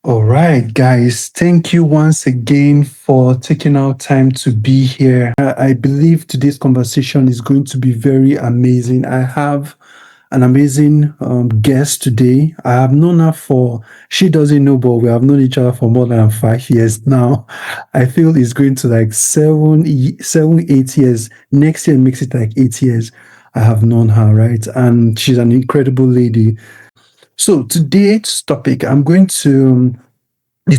All right, guys. Thank you once again for taking out time to be here. I believe today's conversation is going to be very amazing. I have an amazing guest today. I have known her for, she doesn't know, but we have known each other for more than 5 years now. I feel it's going to like 8 years. Next year makes it like 8 years. I have known her, right? And she's an incredible lady. So today's topic, the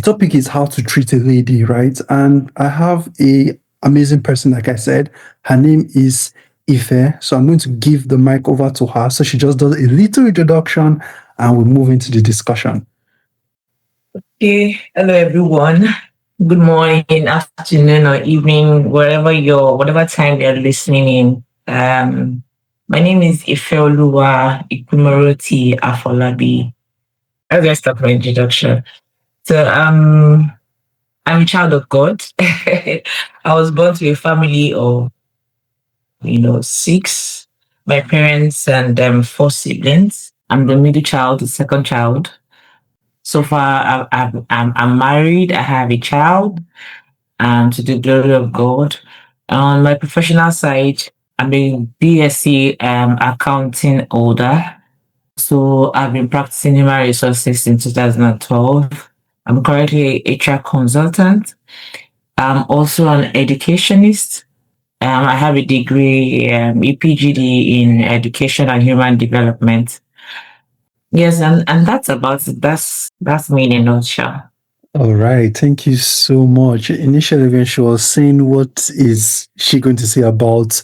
topic is how to treat a lady, right? And I have a amazing person, like I said. Her name is Ife. So I'm going to give the mic over to her. So she just does a little introduction and we'll move into the discussion. Okay, hello everyone. Good morning, afternoon, or evening, whatever time you're listening in. My name is Ifeoluwa Ipinmoroti-Afolabi. How do I start my introduction? So, I'm a child of God. I was born to a family of, six. My parents and four siblings. I'm the middle child, the second child. So far, I'm married. I have a child. To the glory of God. On my professional side, I'm a BSc accounting holder. So I've been practicing human resources since 2012. I'm currently a HR consultant. I'm also an educationist. I have a degree, a PGD in education and human development. Yes, and that's about it. That's me in a nutshell. All right. Thank you so much. Initially, when she was saying what is she going to say about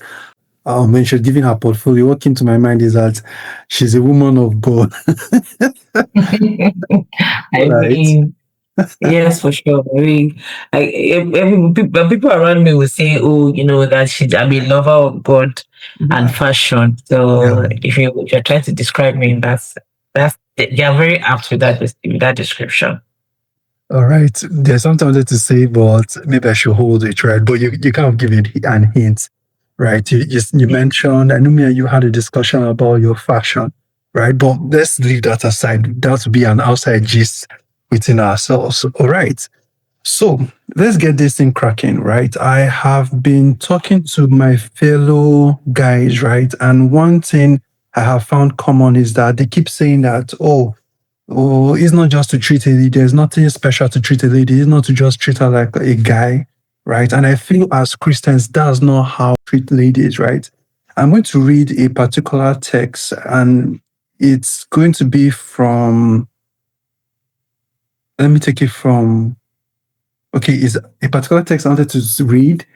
when she's giving her portfolio, what came to my mind is that she's a woman of God. I Right. mean, yes, for sure. I mean, people around me will say, "Oh, that I'm a lover of God and fashion." So, Yeah. if you're trying to describe me, that's they are very apt with that description. All right. There's something I wanted to say, but maybe I should hold it, right? But you kind of give it an hint, right? You mentioned, I know me and you had a discussion about your fashion, right? But let's leave that aside. That would be an outside gist within ourselves. All right. So let's get this thing cracking, right? I have been talking to my fellow guys, right? And one thing I have found common is that they keep saying that, oh, it's not just to treat a lady. There's nothing special to treat a lady. It's not to just treat her like a guy, right? And I feel as Christians, that's not how we treat ladies, right? I'm going to read a particular text, and it's going to be from, let me take it from, okay, it's a particular text I wanted to read,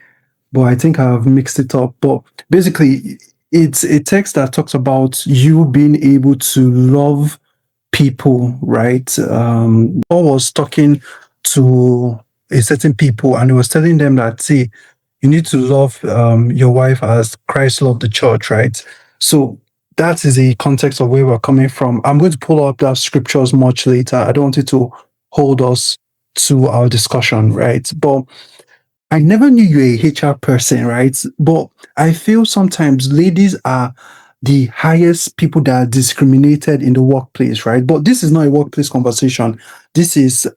but I think I've mixed it up. But basically, it's a text that talks about you being able to love people, right? Paul was talking to a certain people and he was telling them that, see, you need to love your wife as Christ loved the church, right? So that is the context of where we're coming from. I'm going to pull up that scriptures much later. I don't want it to hold us to our discussion, right? But I never knew you were a HR person, right? But I feel sometimes ladies are the highest people that are discriminated in the workplace, right? But this is not a workplace conversation. This is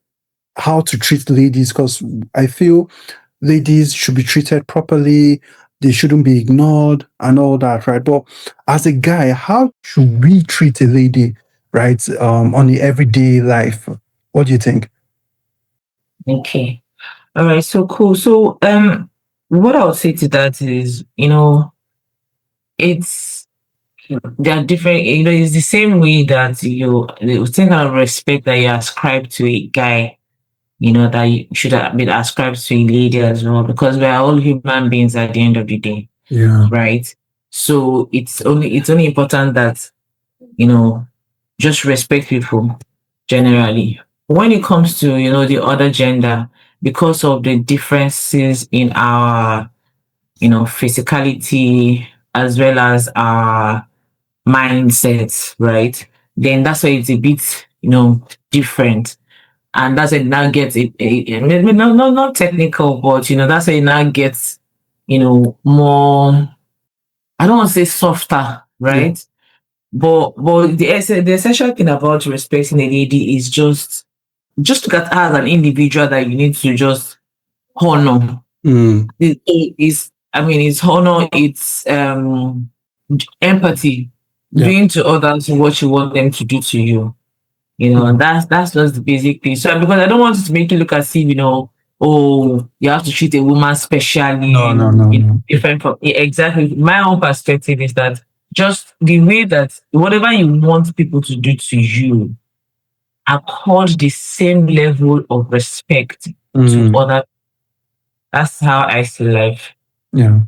how to treat ladies because I feel ladies should be treated properly. They shouldn't be ignored and all that, right? But as a guy, how should we treat a lady, right? On the everyday life. What do you think? Okay. All right. So cool. So, what I would say to that is, it's there are different. It's the same way that the same kind of respect that you ascribe to a guy, that you should have been ascribed to a lady as well, because we are all human beings at the end of the day, Yeah. right? So it's only important that just respect people generally. When it comes to the other gender, because of the differences in our physicality as well as our mindsets, right? Then that's why it's a bit different, and that's why it now gets maybe not technical, but that's why it now gets more. I don't want to say softer, right? But the essential thing about respecting a lady is just just look at her as an individual that you need to just honor. It's honor, it's empathy, doing to others what you want them to do to you. And that's just the basic thing. So because I don't want it to make you look as if, oh, you have to treat a woman specially. No. Different from exactly. My own perspective is that just the way that whatever you want people to do to you, accord the same level of respect to other. That's how I see life. Yeah.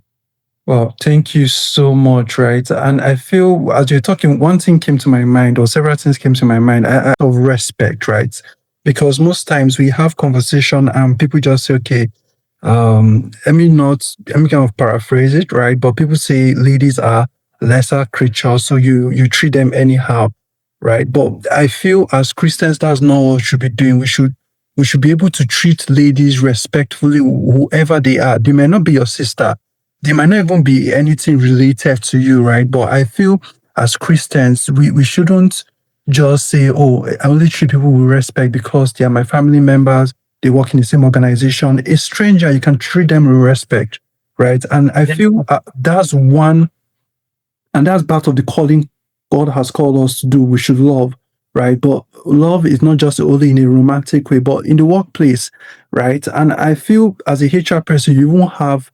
Well, thank you so much, right? And I feel as you're talking, one thing came to my mind, or several things came to my mind, of respect, right? Because most times we have conversation and people just say, okay, let me kind of paraphrase it, right? But people say ladies are lesser creatures, so you treat them anyhow, right? But I feel as Christians, that's not what we should be doing. We should be able to treat ladies respectfully, whoever they are. They may not be your sister. They might not even be anything related to you, right? But I feel as Christians, we shouldn't just say, oh, I only treat people with respect because they are my family members, they work in the same organization. A stranger, you can treat them with respect, right? And I feel that's one, and that's part of the calling God has called us to do. We should love, right? But love is not just only in a romantic way, but in the workplace, right? And I feel as a HR person, you won't have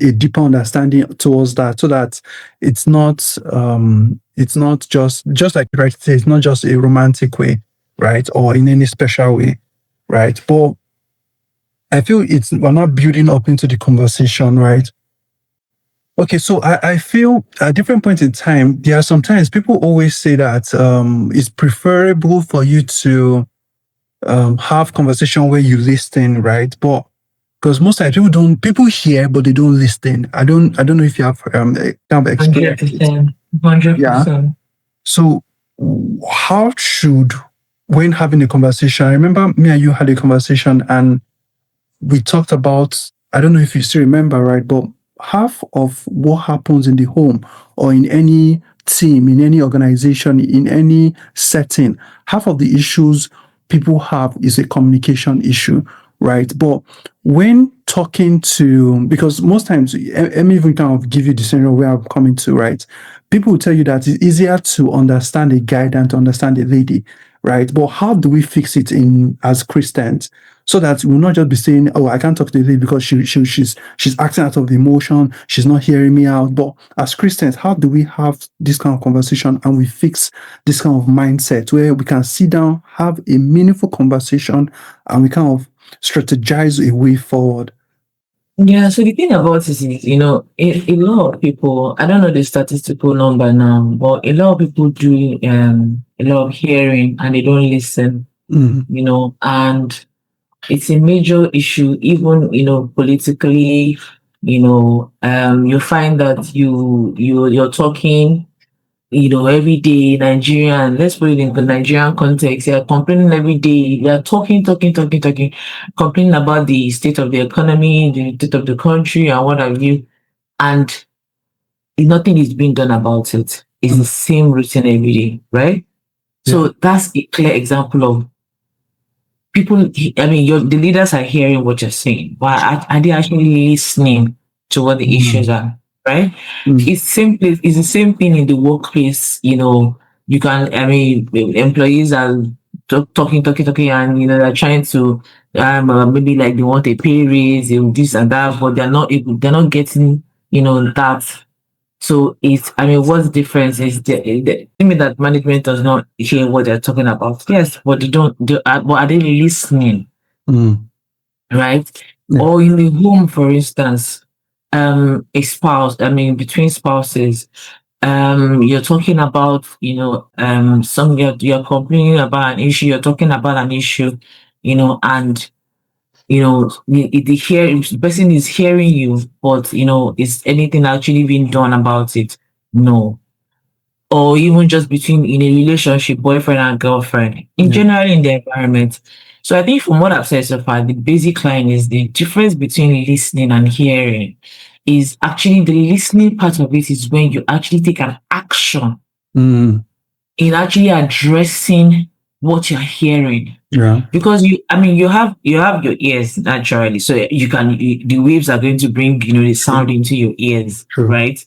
a deeper understanding towards that, so that it's not just like right say, it's not just a romantic way, right? Or in any special way, right? But I feel we're not building up into the conversation, right? Okay, so I feel at different points in time, there are sometimes people always say that it's preferable for you to have conversation where you listen, right? But because most times people hear but they don't listen. I don't know if you have kind of experience. 100%. Yeah. So how should, when having a conversation, I remember me and you had a conversation and we talked about, I don't know if you still remember, right? But half of what happens in the home or in any team, in any organization, in any setting, half of the issues people have is a communication issue, right? But when talking to, because most times, let me even kind of give you the scenario where I'm coming to, right? People will tell you that it's easier to understand a guy than to understand a lady, right? But how do we fix it as Christians? So that we'll not just be saying, oh, I can't talk to the lady because she's acting out of emotion, she's not hearing me out. But as Christians, how do we have this kind of conversation and we fix this kind of mindset where we can sit down, have a meaningful conversation, and we kind of strategize a way forward? Yeah, so the thing about it is, a lot of people, I don't know the statistical number now, but a lot of people do a lot of hearing and they don't listen, and it's a major issue, even, politically, you find that you're talking, every day, Nigerian, let's put it in the Nigerian context, you're complaining every day, you're talking, complaining about the state of the economy, the state of the country, and what have you, and nothing is being done about it. It's the same routine every day, right? Yeah. So that's a clear example of people, the leaders are hearing what you're saying, but are they actually listening to what the issues are? Right? It's the same thing in the workplace. You can, employees are talking, and they're trying to maybe like they want a pay raise, this and that, but they're not getting that. So what's the difference is the thing that management does not hear what they're talking about. Yes, but but are they listening? Right? Yeah. Or in the home, for instance, a spouse, between spouses, you're talking about, you're complaining about an issue, you're talking about an issue, and the person is hearing you, but is anything actually being done about it? No. Or even just between in a relationship, boyfriend and girlfriend, in general in the environment. So I think from what I've said so far, the basic line is the difference between listening and hearing is actually the listening part of it is when you actually take an action in actually addressing what you're hearing. Yeah. Because you have your ears naturally, so the waves are going to bring the True. sound into your ears, True. right?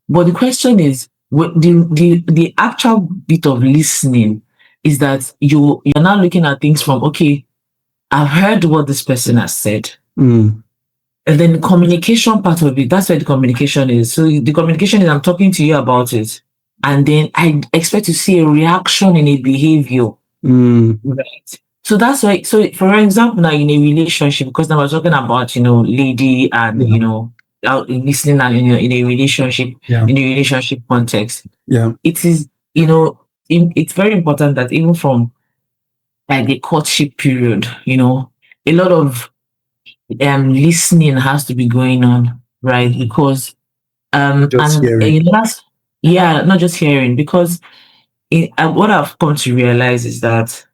But the question is, what the actual bit of listening is that you're now looking at things from, okay, I've heard what this person has said. Mm. And then the communication part of it, that's where the communication is. So the communication is, I'm talking to you about it. And then I expect to see a reaction in a behavior. Mm. Right. So that's why, so for example, now in a relationship, because now we're talking about, lady and, Yeah. listening and in a relationship, Yeah. in a relationship context, Yeah. it is, it's very important that even from like the courtship period, a lot of listening has to be going on, right? Because Just and hearing. that's, yeah, not just hearing, because what I've come to realize is that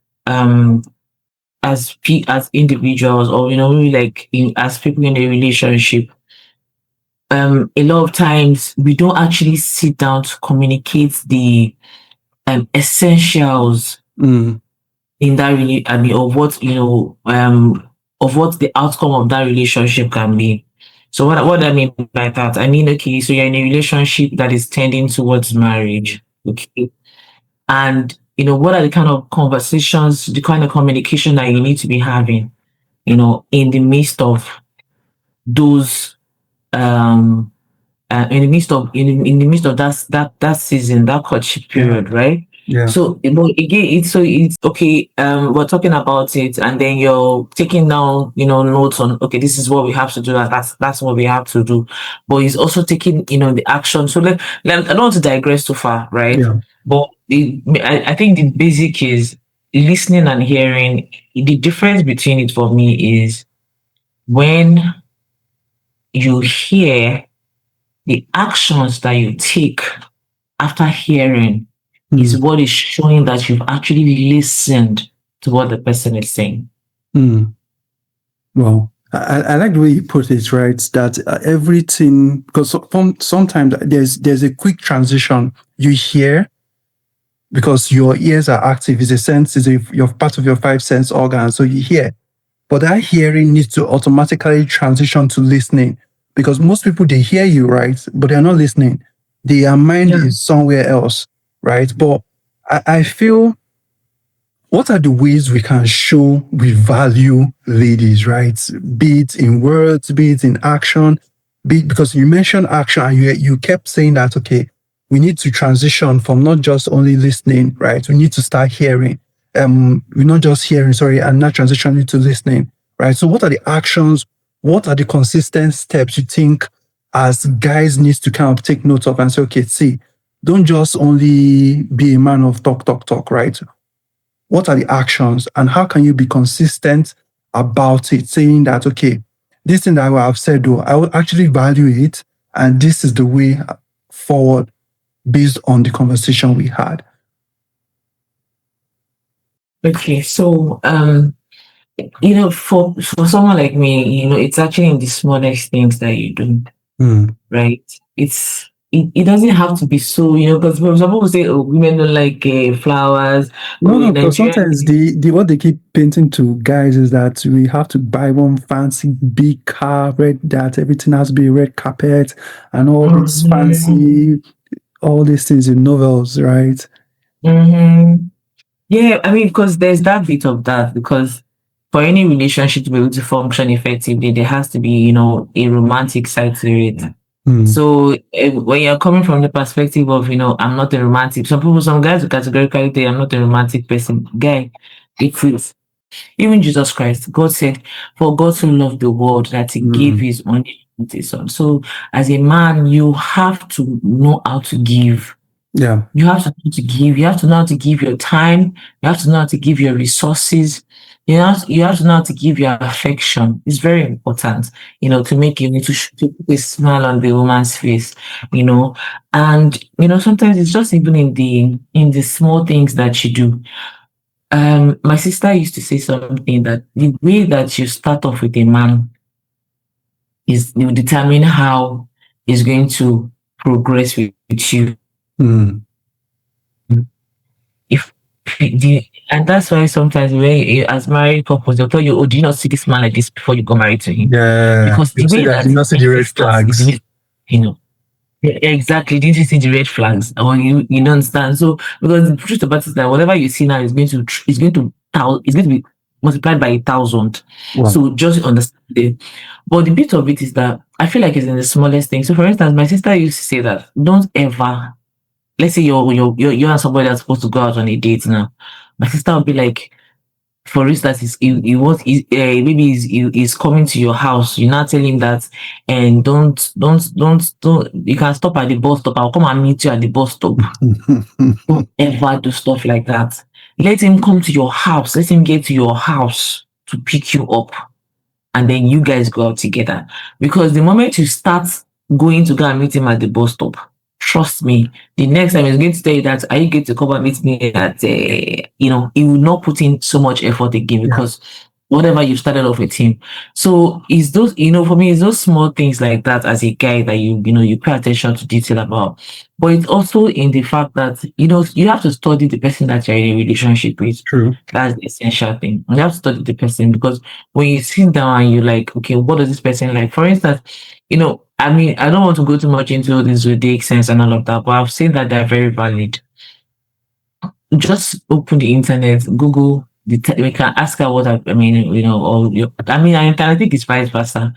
as individuals, or maybe like as people in a relationship, a lot of times we don't actually sit down to communicate the essentials Mm. in that really, of what of what the outcome of that relationship can be. So what I mean by that, I mean, okay, so you're in a relationship that is tending towards marriage, okay, and what are the kind of conversations, the kind of communication that you need to be having, in the midst of those in the midst of in the midst of that season, that courtship Yeah. period, right? Yeah. So, but again, it's okay. We're talking about it, and then you're taking down, notes on, okay, this is what we have to do, and that's what we have to do. But he's also taking, the action. So I don't want to digress too far, right? Yeah. But I think the basic is listening and hearing. The difference between it for me is when you hear, the actions that you take after hearing is Mm. what is showing that you've actually listened to what the person is saying. Mm. Well, I like the way you put it, right? That everything, because sometimes there's a quick transition. You hear because your ears are active. It's a sense, you're part of your five sense organs, so you hear. But that hearing needs to automatically transition to listening, because most people, they hear you, right? But they're not listening. Their mind Yeah. is somewhere else, right? But I feel, what are the ways we can show we value ladies, right? Be it in words, be it in action, because you mentioned action and you kept saying that, okay, we need to transition from not just only listening, right? We need to start hearing. We're not just hearing, sorry, and not transitioning to listening, right? So what are the actions? What are the consistent steps you think as guys needs to kind of take note of and say, okay, see, don't just only be a man of talk, talk, talk, right? What are the actions and how can you be consistent about it, saying that, okay, this thing that I have said, though, I will actually value it, and this is the way forward based on the conversation we had. Okay, so for someone like me, it's actually in the smallest things that you do, Mm. right? It doesn't have to be so, because some people say, oh, women don't like flowers. No, Oh, no, in because Nigeria, sometimes the what they keep painting to guys is that we have to buy one fancy big car, red, that everything has to be red carpet and all these fancy, all these things in novels, right? mm-hmm. Yeah, I mean, because there's that bit of that, because for any relationship to be able to function effectively, there has to be, a romantic side to it. Mm. So when you're coming from the perspective of, I'm not a romantic, some guys will categorically say, I'm not a romantic person. Guy, it is. Even Jesus Christ, God said, for God so loved the world that he gave Mm. his only begotten son. So as a man, you have to know how to give. Yeah. You have to know how to give. You have to know how to give your time. You have to know how to give your resources. You have to know how to give your affection. It's very important, to make to put a smile on the woman's face, and sometimes it's just even in the small things that you do. My sister used to say something that the way that you start off with a man will determine how he's going to progress with you. Mm. If And that's why sometimes when as married couples, they'll tell you, "Oh, do you not see this man like this before you go married to him?" Yeah. Because You the see way that, that you not see the red starts is the flags. way, you know. Yeah, exactly. Didn't you see the red flags? Or you don't understand. So because the truth about it is that whatever you see now is going to be multiplied by 1,000. Wow. So just understand it. But the bit of it is that I feel like it's in the smallest thing. So for instance, my sister used to say that don't ever, let's say you and somebody that's supposed to go out on a date now. My sister would be like, for instance, he wants maybe he's coming to your house. You now tell him that, and don't. You can stop at the bus stop. I'll come and meet you at the bus stop. Don't ever do stuff like that. Let him come to your house. Let him get to your house to pick you up, and then you guys go out together. Because the moment you start going to go and meet him at the bus stop, trust me, the next time he's going to tell you that, are you going to come and meet me at, he will not put in so much effort again Yeah. because whatever you started off with him. So it's those, for me, it's those small things like that as a guy that you pay attention to detail about. But it's also in the fact that, you have to study the person that you're in a relationship with. True. That's the essential thing. You have to study the person because when you sit down and you're like, okay, what does this person like? For instance, I mean, I don't want to go too much into the zodiac sense and all of that, but I've seen that they're very valid. Just open the internet, Google we can ask her what I mean, and I think it's vice versa.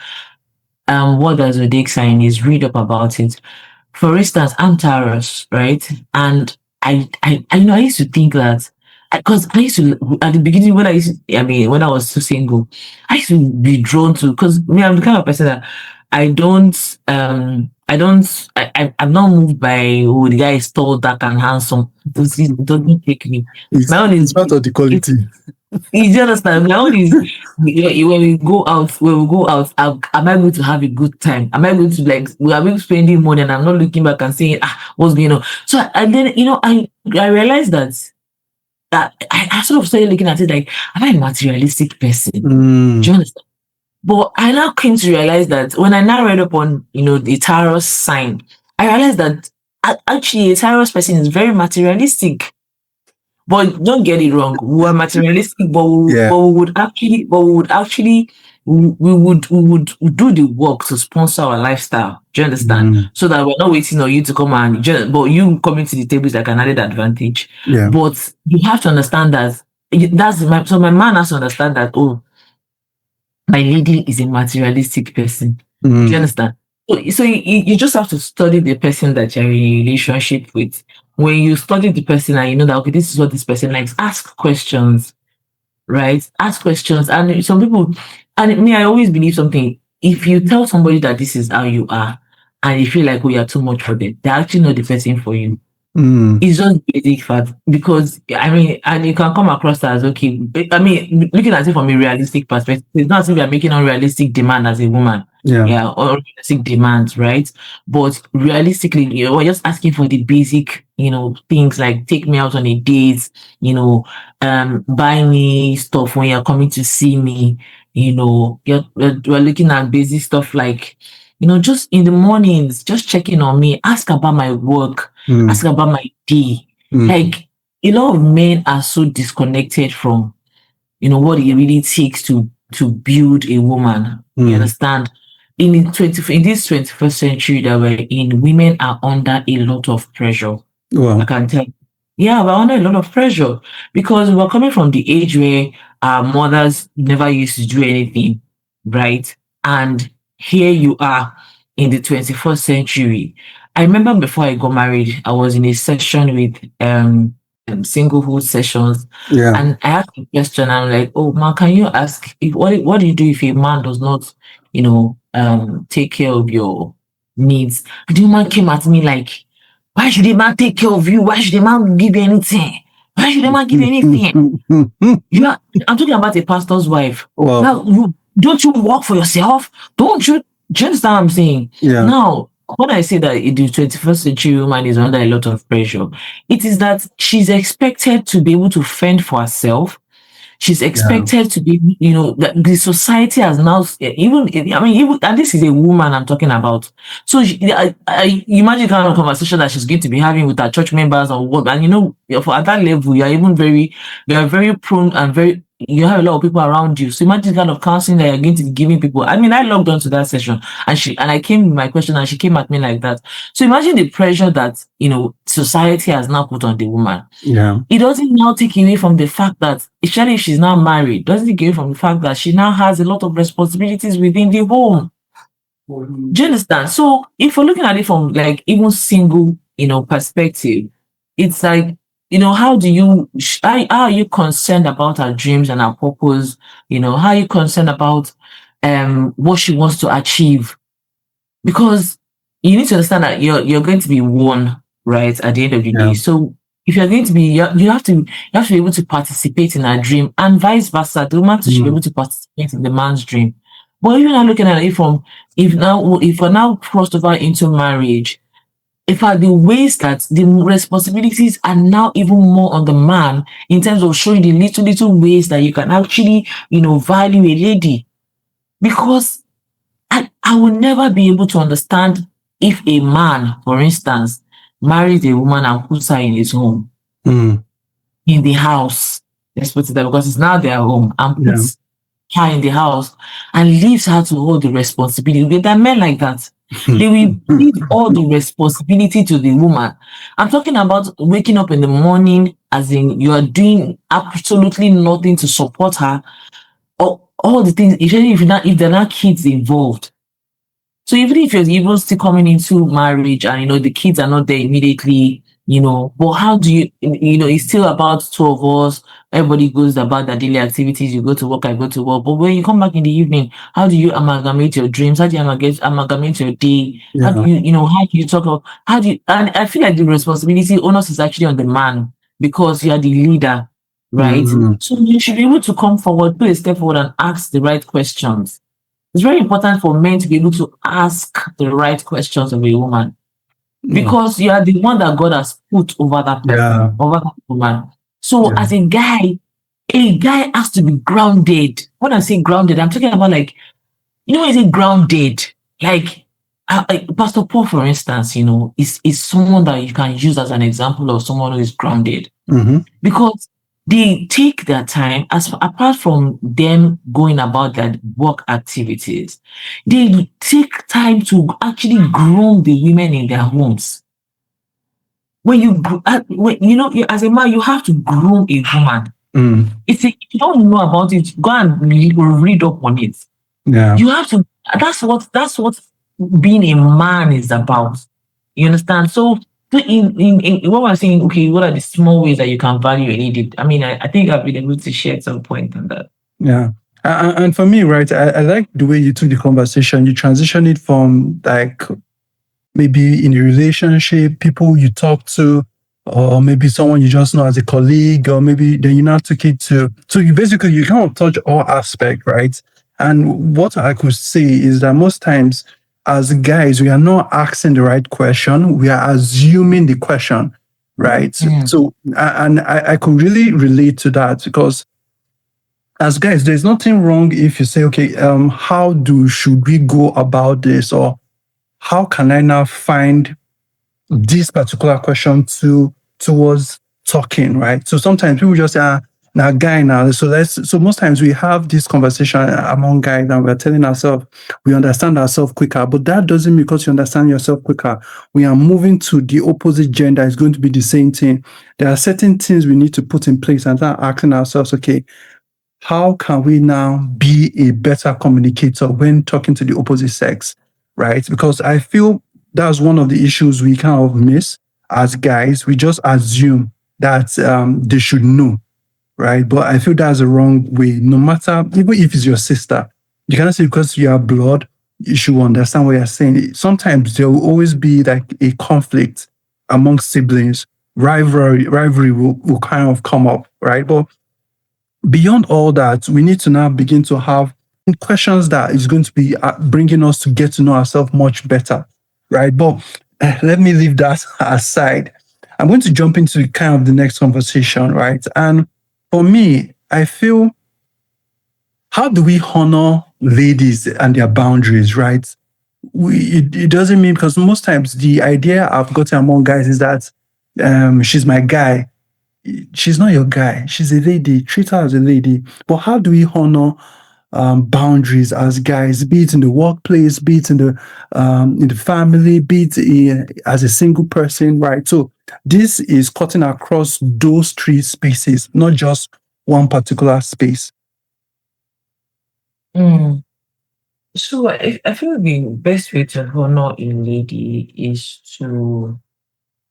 What does zodiac sign is, read up about it. For instance, I'm Taurus, right? And I used to think that because I used to at the beginning when when I was so single, I used to be drawn to because me, I'm the kind of person that I'm not moved by the guy is tall, dark, and handsome. It doesn't take me. My own It's is part of the quality. you understand? My own is when we go out, am I going to have a good time? Am I going to we are we spending money and I'm not looking back and saying, what's going on? So and then I realized that I sort of started looking at it like, am I a materialistic person? Do you understand? But I now came to realize that when I now read up on the tarot sign, I realized that actually a tarot person is very materialistic. But don't get it wrong. We are materialistic, Yeah. we would do the work to sponsor our lifestyle. Do you understand? So that we're not waiting on you to come but you coming to the table is like an added advantage. Yeah. But you have to understand that so my man has to understand that, oh, my lady is a materialistic person. Do you understand? So you just have to study the person that you're in a relationship with. When you study the person and you know that, okay, this is what this person likes, ask questions, right? Ask questions. And some people, and me, I always believe something. If you tell somebody that this is how you are and you feel like we are too much for them, they're actually not the person for you. It's just basic fact because I mean, and you can come across as okay. I mean, looking at it from a realistic perspective, it's not as if you're making unrealistic demand as a woman. Yeah. Or unrealistic demands, right? But realistically, we're just asking for the basic, things like take me out on a date, buy me stuff when you're coming to see me. We're looking at basic stuff like, just in the mornings, just checking on me, ask about my work, ask about my day. Like a lot of men are so disconnected from, what it really takes to build a woman. You understand? In this 21st century that we're in, women are under a lot of pressure. Wow. I can tell. Yeah, we're under a lot of pressure because we're coming from the age where our mothers never used to do anything, right? And here you are in the 21st century. I remember before I got married, I was in a session with singlehood sessions, Yeah. and I asked a question. I'm like, "Oh, man, can you ask what do you do if a man does not, take care of your needs?" And the woman came at me like, why should a man take care of you? Why should a man give you anything? Why should a man give you anything? I'm talking about a pastor's wife. Wow. Now, don't you work for yourself? Don't you? Do you understand what I'm saying? Yeah. Now, when I say that the 21st century woman is under a lot of pressure, it is that she's expected to be able to fend for herself. She's Yeah. expected to be, the society has now, and this is a woman I'm talking about. So you imagine the kind of conversation that she's going to be having with her church members or what, and for at that level, you are very prone and you have a lot of people around you. So imagine the kind of counseling that you're going to be giving people. I mean, I logged on to that session and I came with my question and she came at me like that. So imagine the pressure that, society has now put on the woman. Yeah. It doesn't now take away from the fact that, especially if she's now married, doesn't take away from the fact that she now has a lot of responsibilities within the home. Do you understand? So if we're looking at it from like even single, perspective, it's like, how are you concerned about her dreams and her purpose? How are you concerned about what she wants to achieve? Because you need to understand that you're going to be one, right, at the end of the Yeah. day. So if you're going to be, you have to be able to participate in her dream, and vice versa. The woman should be able to participate in the man's dream. But you're not looking at it from if we're now crossed over into marriage, in fact, the ways that the responsibilities are now even more on the man in terms of showing the little ways that you can actually, value a lady. Because I will never be able to understand if a man, for instance, marries a woman and puts her in his home, in the house. Let's put it there because it's now their home, and puts her in the house and leaves her to hold the responsibility. There are men like that. They will leave all the responsibility to the woman. I'm talking about waking up in the morning, as in you are doing absolutely nothing to support her, or all the things, especially if there are not kids involved. So even if you're even still coming into marriage and the kids are not there immediately, but how do it's still about two of us. Everybody goes about their daily activities. You go to work, I go to work. But when you come back in the evening, how do you amalgamate your dreams? How do you amalgamate your day? How do how do you and I feel like the responsibility onus is actually on the man because you are the leader, right? So you should be able to come forward, put a step forward and ask the right questions. It's very important for men to be able to ask the right questions of a woman because you are the one that God has put over that person, over that woman. So as a guy has to be grounded. When I say grounded, I'm talking about like, is it grounded? Like Pastor Paul, for instance, is someone that you can use as an example of someone who is grounded because they take their time, apart from them going about their work activities, they take time to actually groom the women in their homes. When as a man, you have to groom a woman. If you don't know about it, go and read up on it. Yeah. You have to. That's what being a man is about. You understand? So in what we're saying, okay, what are the small ways that you can value a lady? I mean, I think I've been able to share some point on that. Yeah. And for me, right, I like the way you took the conversation. You transition it from like maybe in a relationship, people you talk to, or maybe someone you just know as a colleague, or maybe then you now took it to, so you basically, you kind of touch all aspects, right? And what I could say is that most times as guys, we are not asking the right question. We are assuming the question, right? So, and I could really relate to that because as guys, there's nothing wrong if you say, okay, should we go about this, or how can I now find this particular question towards talking, right? So sometimes people just say, now guy now. So most times we have this conversation among guys and we're telling ourselves we understand ourselves quicker, but that doesn't mean because you understand yourself quicker, we are moving to the opposite gender. It's going to be the same thing. There are certain things we need to put in place and start asking ourselves, okay, how can we now be a better communicator when talking to the opposite sex, right? Because I feel that's one of the issues we kind of miss as guys. We just assume that they should know, right? But I feel that's the wrong way. No matter, even if it's your sister, you cannot say because you are blood, you should understand what you're saying. Sometimes there will always be like a conflict among siblings. Rivalry will kind of come up, right? But beyond all that, we need to now begin to have questions that is going to be bringing us to get to know ourselves much better, right? But let me leave that aside. I'm going to jump into kind of the next conversation, right? And for me, I feel, how do we honor ladies and their boundaries, right? It doesn't mean, because most times the idea I've gotten among guys is that she's my guy. She's not your guy. She's a lady. Treat her as a lady. But how do we honor boundaries as guys, be it in the workplace, be it in the family, be it as a single person, right? So this is cutting across those three spaces, not just one particular space. Mm. So I feel the best way to honor a lady is to,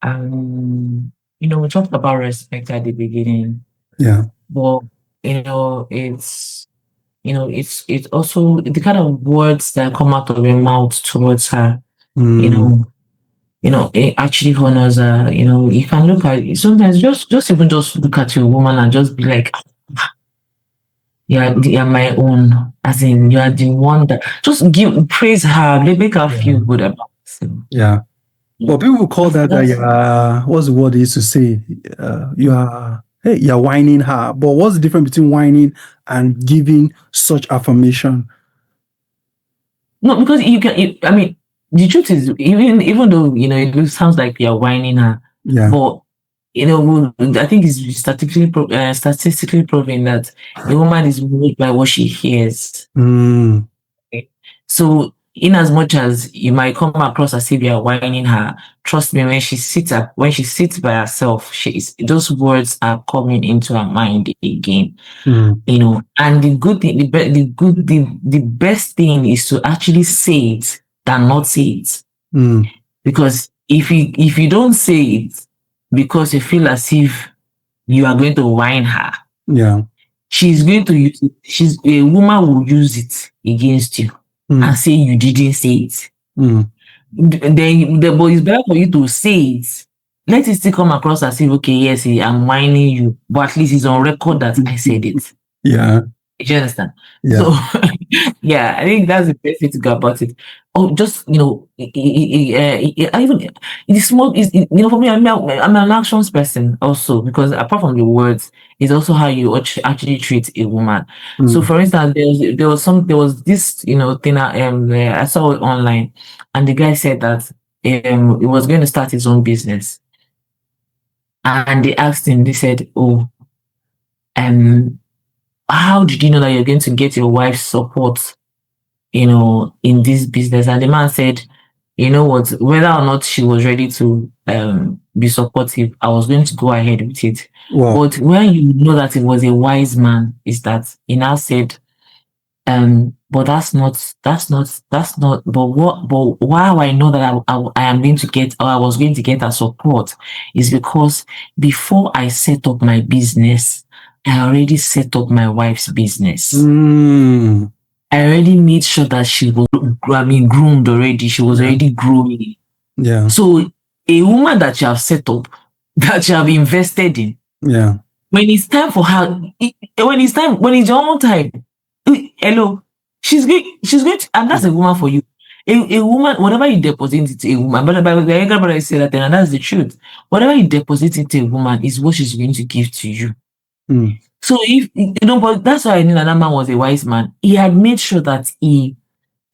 we talked about respect at the beginning, Yeah. but it's it's also the kind of words that come out of your mouth towards her. Mm. It actually honors her. You can look at it sometimes, just even just look at your woman and just be like, you're my own. As in, you are the one that just praise her, make her feel good about it. Yeah. Well, people call that what's the word they used to say? Hey, you're whining her. But what's the difference between whining and giving such affirmation? No, because I mean, the truth is, even though it sounds like you're whining her, Yeah. but I think it's statistically proven that a woman is moved by what she hears. Mm. Okay? So, in as much as you might come across as if you're whining her, trust me, when she sits by herself, those words are coming into her mind again. Mm. And the good thing, the best thing is to actually say it than not say it. Mm. Because if you don't say it because you feel as if you are going to whine her, Yeah. she's going to use it. A woman will use it against you and say you didn't say it. Then but it's better for you to say it. Let it still come across as if, okay, yes, I'm whining you, but at least it's on record that I said it. Yeah. Do you understand? Yeah. So, yeah, I think that's the best way to go about it. Oh, just even it's small. For me, I'm an actions person also, because apart from the words, it's also how you actually treat a woman. So, for instance, there was this thing I saw it online, and the guy said that he was going to start his own business, and they asked him. They said, "Oh, how did you know that you're going to get your wife's support, in this business?" And the man said, you know what, whether or not she was ready to be supportive, I was going to go ahead with it. Wow. But when you know that it was a wise man, is that he now said, but but why I know that I am going to get, or I was going to get her support, is because before I set up my business, I already set up my wife's business. I already made sure that she was, groomed already. She was already growing. Yeah. So a woman that you have set up, that you have invested in, Yeah. when it's time for her, when it's your own time, hello, she's going to, and that's a woman for you. A woman, whatever you deposit into a woman, but the younger brother said that, and that's the truth. Whatever you deposit into a woman is what she's going to give to you. So but that's why I knew that man was a wise man. He had made sure that he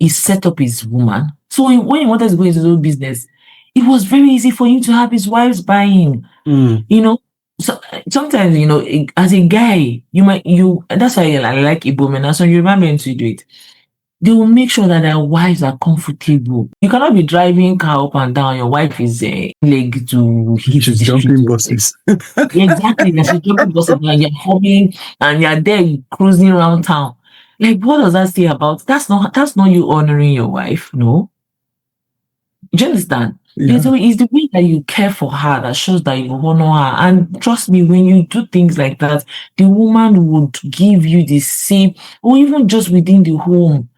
set up his woman. So when he wanted to go into his own business, it was very easy for him to have his wife's buying. So sometimes, as a guy, that's why I like Igbo men. So you remember him to do it. They will make sure that their wives are comfortable. You cannot be driving car up and down. Your wife is leg to hit She's the jumping street. buses. Exactly. She's jumping buses and you're coming and you're there cruising around town. Like, what does that say about? That's not you honoring your wife. No. Do you understand? Yeah. It's the way that you care for her that shows that you honor her. And trust me, when you do things like that, the woman would give you the same, or even just within the home,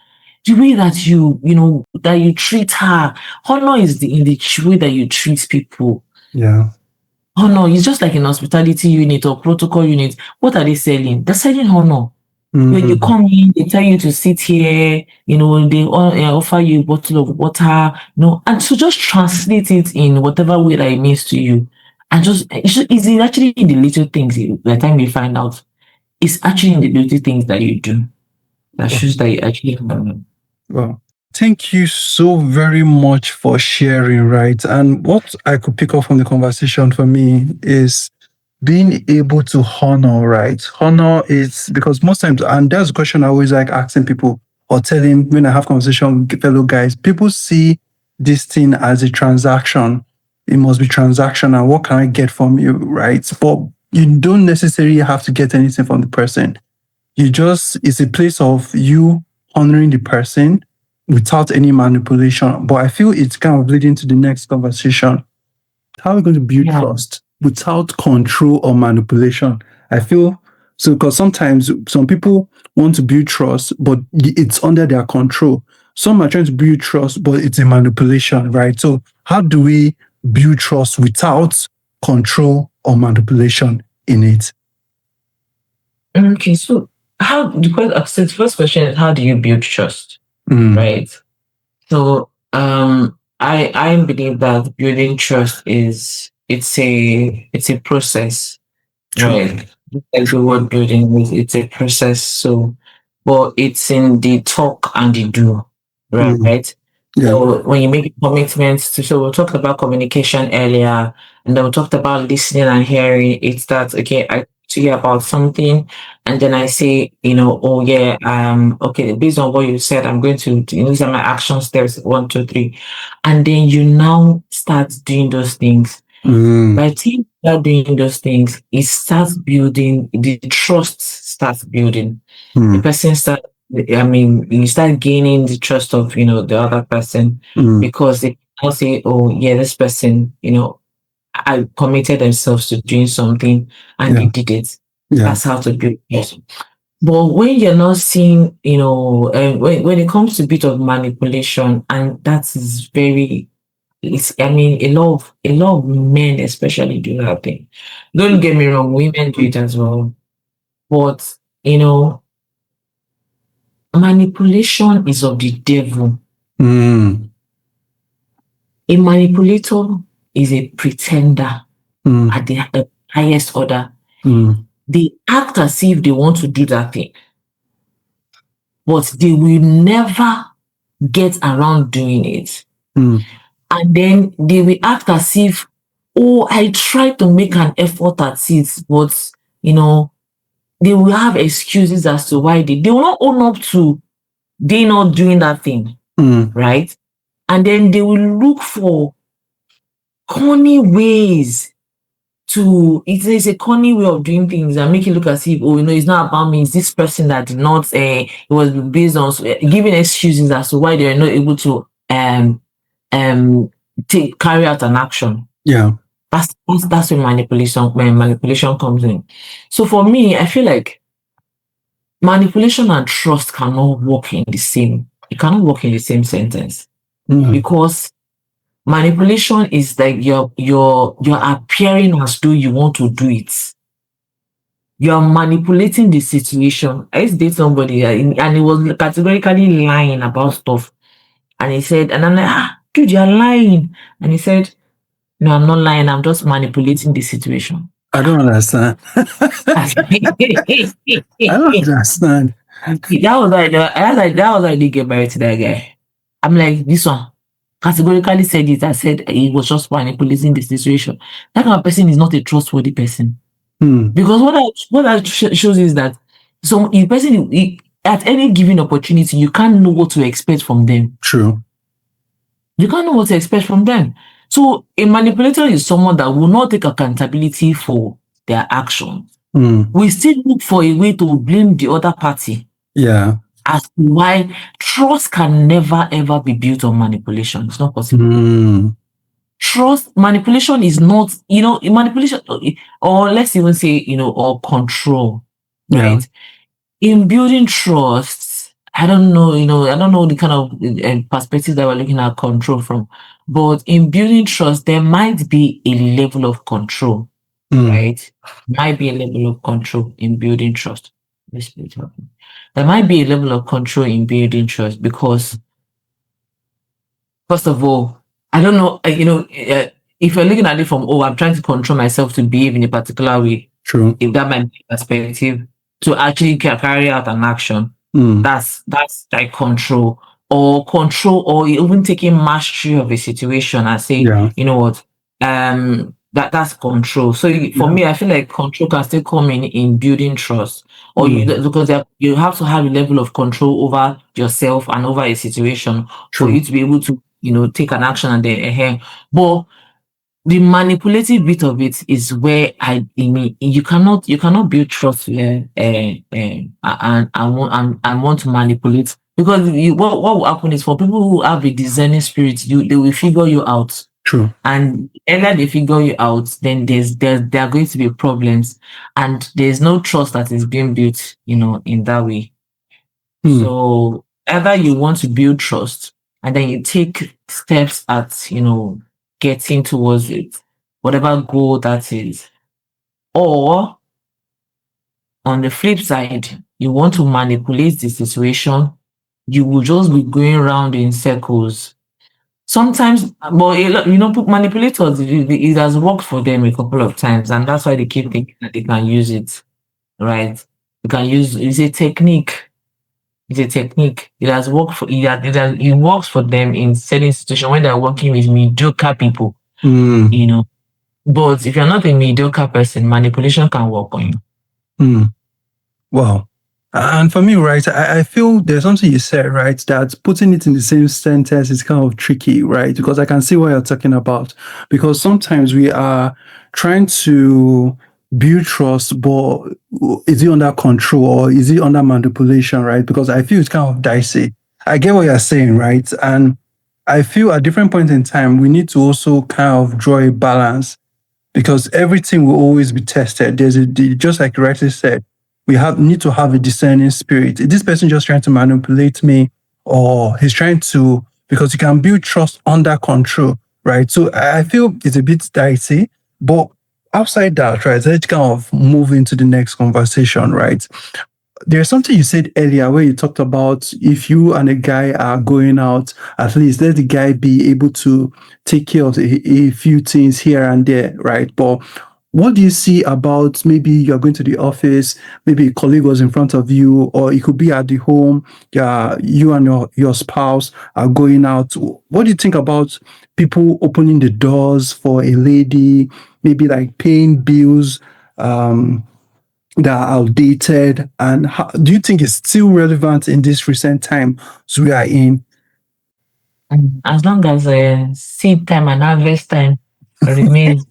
the way that that you treat her. Honor is in the way that you treat people. Yeah. Honor is just like an hospitality unit or protocol unit. What are they selling? They're selling honor. When you come in, they tell you to sit here, they offer you a bottle of water, and so just translate it in whatever way that it means to you. And it's actually in the little things by the time you find out. it's actually in the little things that you do that shows that you actually have. Well, thank you so very much for sharing, right? And what I could pick up from the conversation for me is being able to honor, right? Honor is because most times, and there's a question I always like asking people or telling when I have conversation with fellow guys, people see this thing as a transaction. It must be transactional. What can I get from you, right? But you don't necessarily have to get anything from the person. It's a place of you honoring the person without any manipulation. But I feel it's kind of leading to the next conversation. How are we going to build trust without control or manipulation? I feel so because sometimes some people want to build trust, but it's under their control. Some are trying to build trust, but it's a manipulation, right? So how do we build trust without control or manipulation in it? Okay, so the first question is how do you build trust? Right. So I believe that building trust it's a process. True. Right. Like the word building it's a process. So but it's in the talk and the do. Right. Yeah. So when you make commitments to, so we talked about communication earlier, and then we talked about listening and hearing. It's that okay, I to hear about something, and then I say, oh yeah, okay, based on what you said, I'm going to, these are my action steps, 1, 2, 3, and then you now start doing those things. By the time you start doing those things, it starts building, the trust starts building. The person starts, you start gaining the trust of, the other person because they now say, oh, yeah, this person, I committed themselves to doing something and they did it. Yeah. That's how to build trust. But when you're not seeing, when it comes to a bit of manipulation, and that is very, a lot of men especially do that thing. Don't get me wrong, women do it as well. But, manipulation is of the devil. A manipulator is a pretender at the highest order. They act as if they want to do that thing, but they will never get around doing it. And then they will act as if, oh, I tried to make an effort at it, but, they will have excuses as to why they will not own up to they not doing that thing, right? And then they will look for corny ways it is a corny way of doing things and make it look as if, oh, it's not about me, it's this person that did not, it was based on giving excuses as to why they're not able to carry out an action. Yeah. That's when manipulation comes in. So for me, I feel like manipulation and trust cannot work in the same. It cannot work in the same sentence because manipulation is like you're appearing as though you want to do it. You're manipulating the situation. I used to date somebody and he was categorically lying about stuff, and he said, and I'm like, dude, you're lying, and he said, no, I'm not lying. I'm just manipulating the situation. I don't understand. I don't understand. That was like they get married to that guy. I'm like, this one categorically said it. I said he was just manipulating the situation. That kind of person is not a trustworthy person. Because what that shows is that the person at any given opportunity, you can't know what to expect from them. True. You can't know what to expect from them. So a manipulator is someone that will not take accountability for their actions. We still look for a way to blame the other party. Yeah. As to why trust can never ever be built on manipulation. It's not possible. Manipulation is not, manipulation, or let's even say, or control, right? In building trust, I don't know the kind of perspective that we're looking at control from, but in building trust, there might be a level of control, right? Might be a level of control in building trust. There might be a level of control in building trust because, first of all, I don't know, if you're looking at it from, I'm trying to control myself to behave in a particular way. True. If that might be a perspective. to actually carry out an action. Mm. That's like control, or even taking mastery of a situation and say, Yeah. you know what, that's control. So for me, I feel like control can still come in building trust, or because you have to have a level of control over yourself and over a situation for you to be able to, take an action and then but the manipulative bit of it is where I mean you cannot build trust and want to manipulate, because what will happen is, for people who have a discerning spirit, they will figure you out. True. And earlier they figure you out, then there are going to be problems, and there's no trust that is being built, in that way. So either you want to build trust and then you take steps at, getting towards it, whatever goal that is. Or on the flip side, you want to manipulate the situation, you will just be going around in circles. Sometimes, but manipulators, it has worked for them a couple of times, and that's why they keep thinking that they can use it, right? You can use, it's a technique. It's a technique. It has worked for it works for them in certain situations when they're working with mediocre people. But if you're not a mediocre person, manipulation can work on you. Wow. And for me, right, I feel there's something you said, right, that putting it in the same sentence is kind of tricky, right? Because I can see what you're talking about. Because sometimes we are trying to build trust, but is it under control or is it under manipulation, right? Because I feel it's kind of dicey. I get what you're saying, right? And I feel at different points in time, we need to also kind of draw a balance, because everything will always be tested. Just like you rightly said, we need to have a discerning spirit. Is this person just trying to manipulate me, or he's trying to, because you can build trust under control, right? So I feel it's a bit dicey, but outside that, right, let's kind of move into the next conversation, right? There's something you said earlier where you talked about, if you and a guy are going out, at least let the guy be able to take care of a few things here and there, right? But what do you see about, maybe you're going to the office, maybe a colleague was in front of you, or it could be at the home, you and your spouse are going out. What do you think about people opening the doors for a lady, maybe like paying bills that are outdated? And do you think it's still relevant in this recent time we are in? As long as seed time and harvest time remains,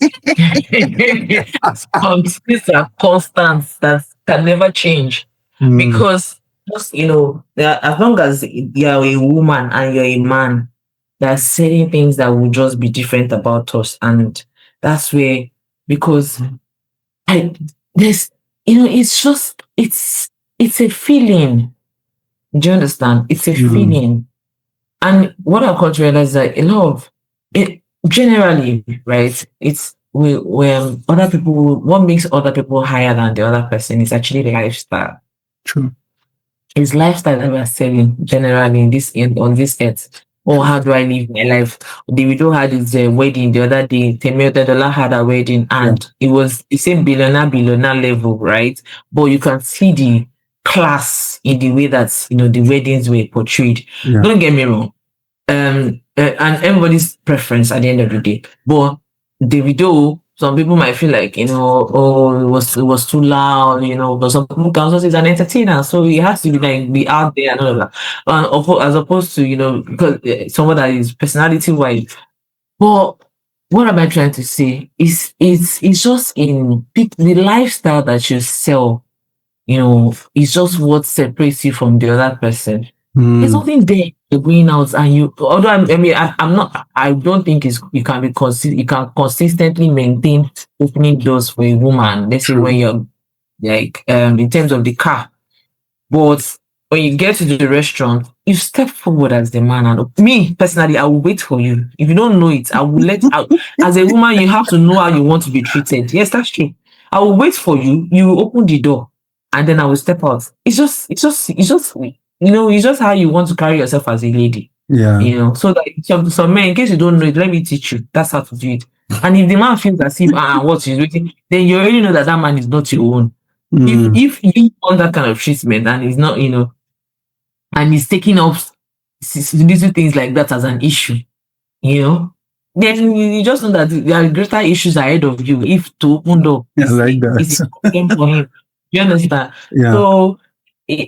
these are constants that can never change. Because just, as long as you're a woman and you're a man, there are certain things that will just be different about us. And that's where, because it's a feeling. Do you understand? It's a feeling. And what I've got to realize is that a lot of it, generally, right, it's when other people, what makes other people higher than the other person is actually the lifestyle. True. It's lifestyle that we're selling generally on this earth. Oh, how do I live my life? Davido had his wedding the other day. Temiotedola had a wedding, and it was the same billionaire level, right? But you can see the class in the way that the weddings were portrayed. Don't get me wrong. And everybody's preference at the end of the day. But Davido, some people might feel like, it was too loud, but some people can also say he's an entertainer, so he has to be out there and all of that. As opposed to, because someone that is personality wise. But what am I trying to say? It's just in the lifestyle that you sell, it's just what separates you from the other person. There's nothing there. You're going out and although I'm not, I don't think you can consistently maintain opening doors for a woman. Let's say when you're like, in terms of the car. But when you get to the restaurant, you step forward as the man. And me personally, I will wait for you. If you don't know it, I will let out. As a woman, you have to know how you want to be treated. Yes, that's true. I will wait for you. You will open the door, and then I will step out. It's just it's just how you want to carry yourself as a lady. Yeah. So that some men, in case you don't know it, let me teach you. That's how to do it. And if the man feels as if what he's waiting, then you already know that man is not your own. Mm. If you want that kind of treatment and it's not, and he's taking up little things like that as an issue, you know, then you just know that there are greater issues ahead of you if to open door I like is a that. problem for him. You understand? Yeah. So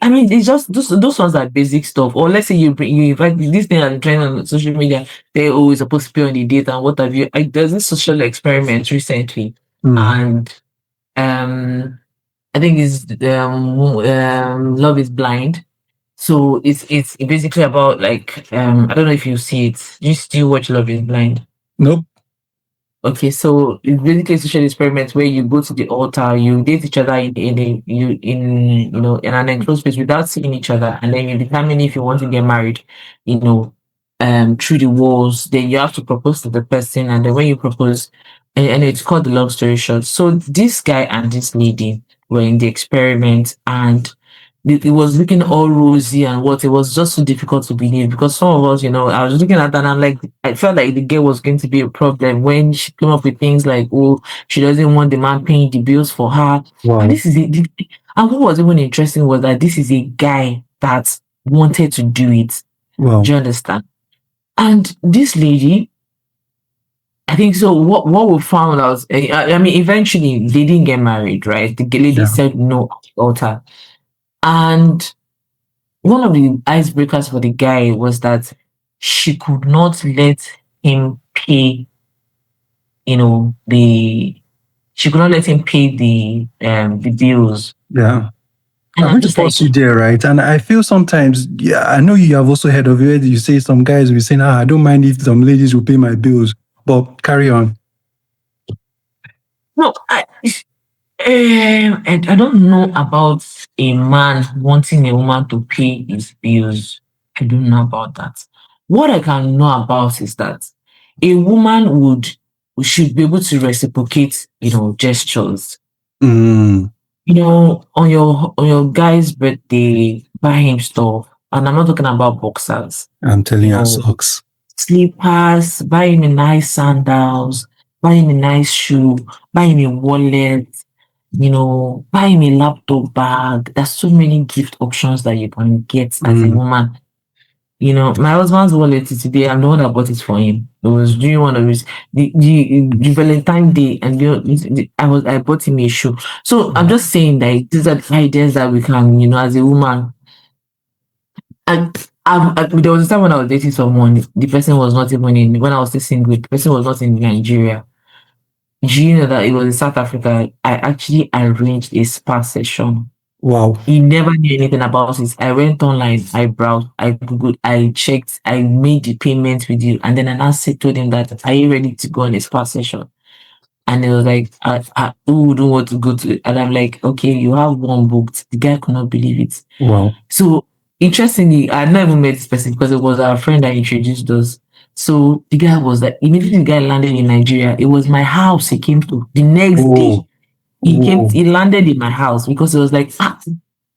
I mean, it's just those ones are basic stuff. Or let's say you invite this thing and trend on social media, they always supposed to be on the date and what have you. There's this social experiment recently, Mm. and I think it's Love is Blind. So it's basically about like I don't know if you see it. You still watch Love is Blind? Nope. Okay, so it's basically a social experiment where you go to the altar, you date each other in an enclosed space without seeing each other, and then you determine if you want to get married, you know, through the walls. Then you have to propose to the person, and then when you propose, and it's called the love story short. So this guy and this lady were in the experiment, and it was looking all rosy and what it was just so difficult to believe because some of us, I was looking at that and I'm like, I felt like the girl was going to be a problem when she came up with things like, oh, she doesn't want the man paying the bills for her. And Wow. this is it. And what was even interesting was that this is a guy that wanted to do it. Do Wow. you understand? And this lady, I think so. What we found out, I mean, eventually they didn't get married, right? The lady Yeah. said no at the altar. And one of the icebreakers for the guy was that she could not let him pay, the she could not let him pay the bills. Yeah. And I'm I'm going to just like, pause you there, right? And I feel sometimes, yeah, I know you have also heard of it. You say some guys will say, I don't mind if some ladies will pay my bills, but carry on. no, and I don't know about a man wanting a woman to pay his bills. I don't know about that. What I can know about is that a woman should be able to reciprocate, gestures. Mm. On your guy's birthday, buy him stuff. And I'm not talking about boxers, I'm telling you you, know, socks. slippers, buy him a nice sandals, buy him a nice shoe, buy him a wallet, buy him a laptop bag. There's so many gift options that you can get as a Mm. woman. My husband's wallet is today. I'm the one that bought it for him. It was during one of his the Valentine Day, and I bought him a shoe. So I'm Wow. just saying that these are the ideas that we can, as a woman. And there was a time when I was dating someone, the person was not even in. When I was still single, the person was not in Nigeria. Do you know that it was in South Africa? I actually arranged a spa session. Wow. He never knew anything about it. I went online, I browsed, I googled, I checked, I made the payment with you, and then I now told him that, are you ready to go on a spa session? And he was like, who wouldn't want to go to it? And I'm like, okay, you have one booked. The guy could not believe it. Wow. So interestingly, I had never met this person because it was our friend that introduced us. So the guy was like, immediately the guy landed in Nigeria. It was my house he came to the next day. Oh. Oh. He landed in my house because it was like,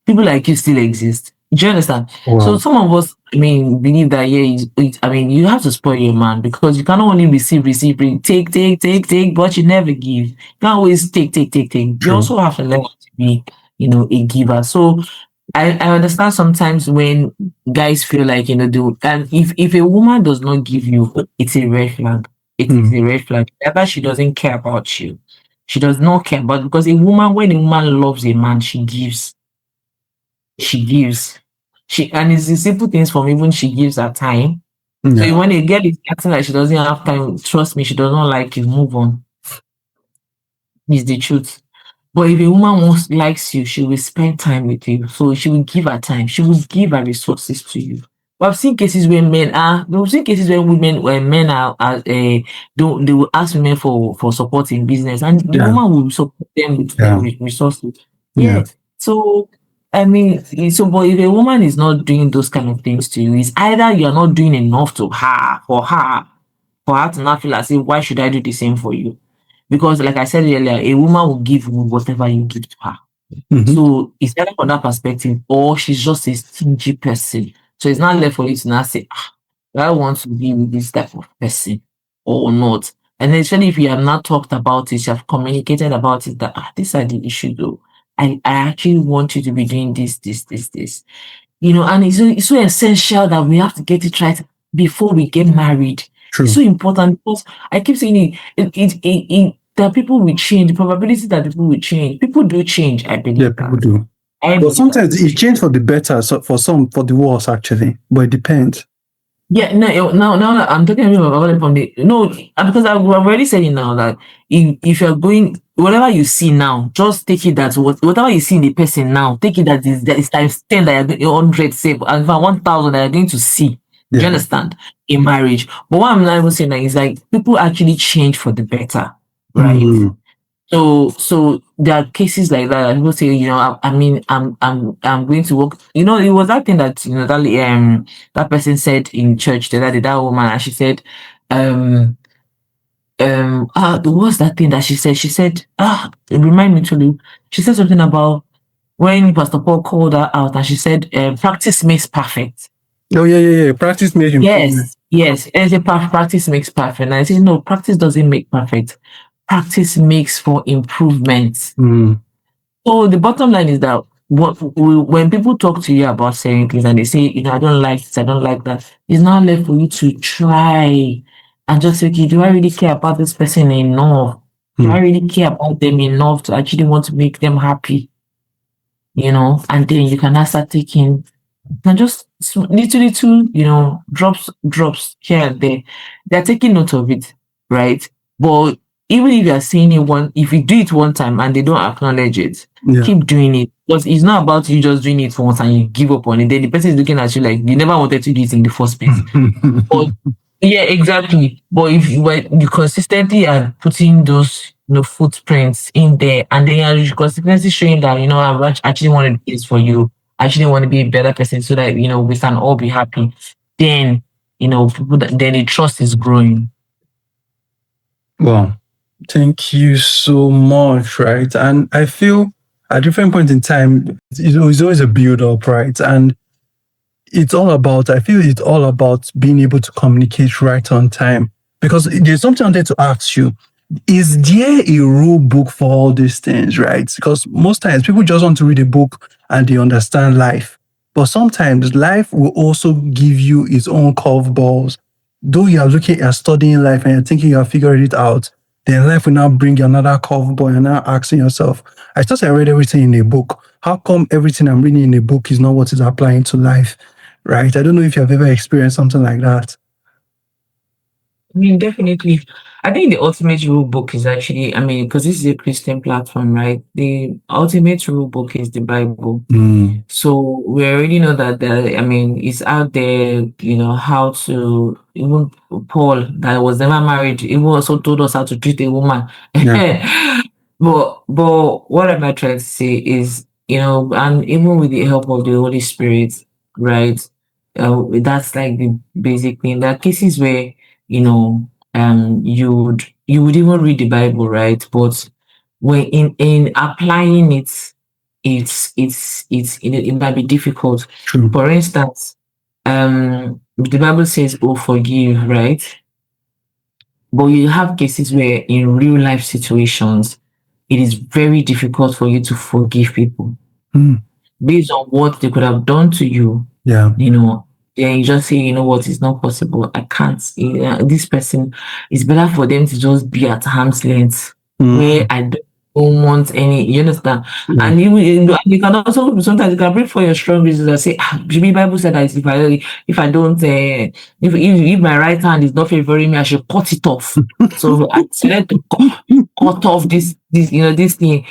people like you still exist. Do you understand? So Wow. some of us, I mean, believe that, yeah, I mean, you have to spoil your man because you cannot only take, but you never give. You can't always take. You True. also have to learn to be, a giver. So I understand sometimes when guys feel like, and if a woman does not give you, it's a red flag. It is Mm. a red flag. Ever she doesn't care about you. She does not care about because when a woman loves a man, she gives. She gives. And it's the simple things from even she gives her time. So Yeah. when a girl is acting like she doesn't have time, trust me, she does not like you. Move on. It's the truth. But if a woman likes you, she will spend time with you. So she will give her time. She will give her resources to you. But I've seen cases where we've seen cases where men don't, they will ask women for support in business, and the Yeah. woman will support them with Yeah. resources. Yeah. Yeah. So I mean, but if a woman is not doing those kind of things to you, it's either you're not doing enough to her for her to not feel as if why should I do the same for you? Because like I said earlier, a woman will give you whatever you give to her. Mm-hmm. So it's either from that perspective or she's just a stingy person. So it's not left for you to now say, do I want to be with this type of person or not? And then especially if you have not talked about it, you have communicated about it that these are the issues though. I actually want you to be doing this. And it's so essential that we have to get it right before we get married. It's True. so important because I keep saying that people will change. The probability that people will change. People do change. I Yeah, believe people that. do. I But believe that sometimes people it change. changes for the better, so for some, for the worse actually. But it depends. Yeah, no, now I'm talking about it from the no, because I've already said it now that if you're going whatever you see now, just take it that whatever you see in the person now, take it that is times 10 that you're 100 say, and if 1,000 that you're going to see. Do you Yeah. understand? In marriage. But what I'm not even saying that is like people actually change for the better, right? Mm. So there are cases like that. People say, I mean, I'm going to work. It was that thing that that person said in church the other day, that woman, and she said, what's that thing that she said? She said, remind me to you. She said something about when Pastor Paul called her out, and she said, practice makes perfect. Oh yeah. Practice makes improvement. Yes. As a practice makes perfect. And I say, no, practice doesn't make perfect. Practice makes for improvement. Mm. So the bottom line is that when people talk to you about certain things and they say, I don't like this, I don't like that, it's not left for you to try and just say, okay, do I really care about this person enough? Do I Mm. really care about them enough to actually want to make them happy? And then you can now start taking and just little, drops here and there. They're taking note of it, right? But even if you're saying if you do it one time and they don't acknowledge it, Yeah. keep doing it. Because it's not about you just doing it once and you give up on it. Then the person is looking at you like you never wanted to do it in the first place. But yeah, exactly. But if you consistently are putting those footprints in there, and then you're consistently showing that I actually want to do this for you. I actually want to be a better person so that we can all be happy. Then then the trust is growing. Well, thank you so much, right? And I feel at different points in time, it's always a build up, right? And I feel it's all about being able to communicate right on time. Because there's something I wanted to ask you. Is there a rule book for all these things, right? Because most times people just want to read a book and they understand life. But sometimes life will also give you its own curveballs. Though you are looking at studying life and you're thinking you are figuring it out, then life will now bring you another curveball and now asking yourself, I thought I read everything in a book. How come everything I'm reading in a book is not what is applying to life? Right? I don't know if you have ever experienced something like that. I mean, definitely. I think the ultimate rule book is actually, because this is a Christian platform, right? The ultimate rule book is the Bible. Mm. So we already know that it's out there, how to even Paul that was never married, even also told us how to treat a woman. Yeah. But what am I trying to say is, and even with the help of the Holy Spirit, right? That's like the basic thing. There are cases where, you would even read the Bible, right? But when in applying it, it might be difficult. True. For instance, the Bible says, "Oh, forgive," right? But you have cases where in real life situations, it is very difficult for you to forgive people Mm. based on what they could have done to you. Yeah. Then you just say, what, it's not possible. I can't. This person, it's better for them to just be at arm's length where Mm. I don't want any, you understand? Yeah. And you can also sometimes you can bring for your strong reasons and say, the Bible said that if I don't if my right hand is not favoring me, I should cut it off. So I decided to cut off this thing.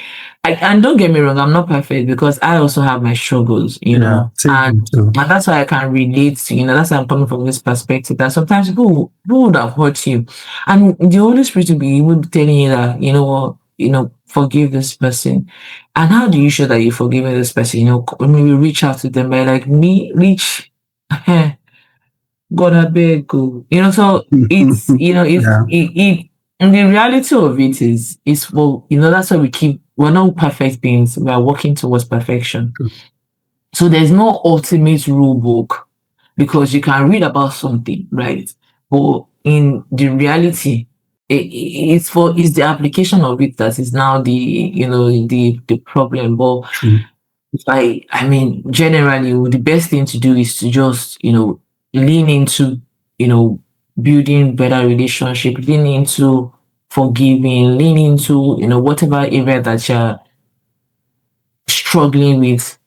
And don't get me wrong, I'm not perfect because I also have my struggles, Yeah. Same and here too. that's why I can relate to, that's why I'm coming from this perspective that sometimes people would have hurt you. And the Holy Spirit will be telling you that, what, forgive this person. And how do you show that you're forgiving this person? Maybe reach out to them by like me, reach, God, I beg you. So it's, Yeah. and the reality of it is, well, that's why we're not perfect beings. We are working towards perfection. So there's no ultimate rule book because you can read about something, right? But in the reality, it's the application of it that is now the problem. But True. I mean, generally, the best thing to do is to just, lean into, you know, building better relationship, lean into forgiving, lean into, whatever area that you're struggling with.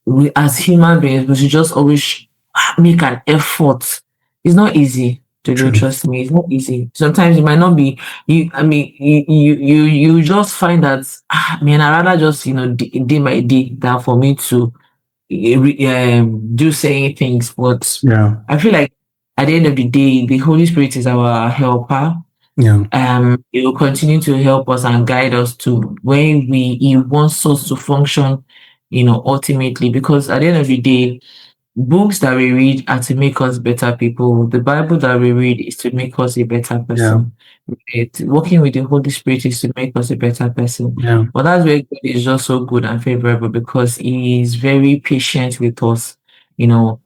We, as human beings, we should just always make an effort. It's not easy to do, True. trust me. It's not easy. Sometimes it might not be you. I mean, you just find that, man, I rather just, day by day than for me to do certain things. But Yeah. I feel like at the end of the day, the Holy Spirit is our helper. Yeah. It will continue to help us and guide us to where he wants us to function, ultimately. Because at the end of the day, books that we read are to make us better people. The Bible that we read is to make us a better Yeah. person. Working with the Holy Spirit is to make us a better person. Yeah. But that's where God is just so good and favorable, because He is very patient with us. You know,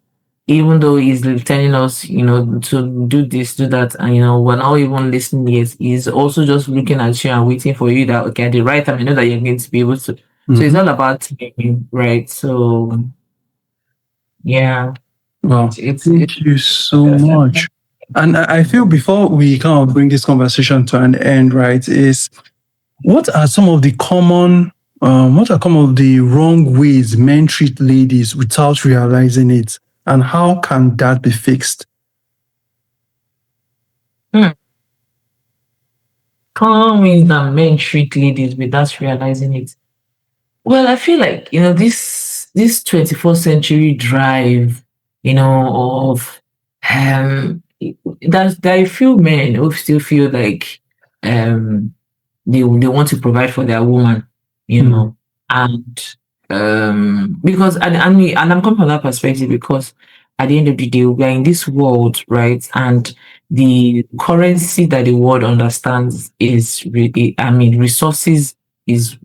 even though He's telling us, to do this, do that, and we're not even listening yet, He's also just looking at you and waiting for you that, okay, at the right time, I know that you're going to be able to. So it's Mm-hmm. all about timing, right? So yeah, Well, it's thank you so much. And I feel before we kind of bring this conversation to an end, right, is what are some of the what are some of the wrong ways men treat ladies without realizing it? And how can that be fixed? Hmm. Common ways that men treat ladies without realizing it. Well, I feel like, this 21st century drive, of there are a few men who still feel like um they want to provide for their woman, Mm. and because and I'm coming from that perspective, because at the end of the day, we are in this world, right? And the currency that the world understands is really, I mean, resources is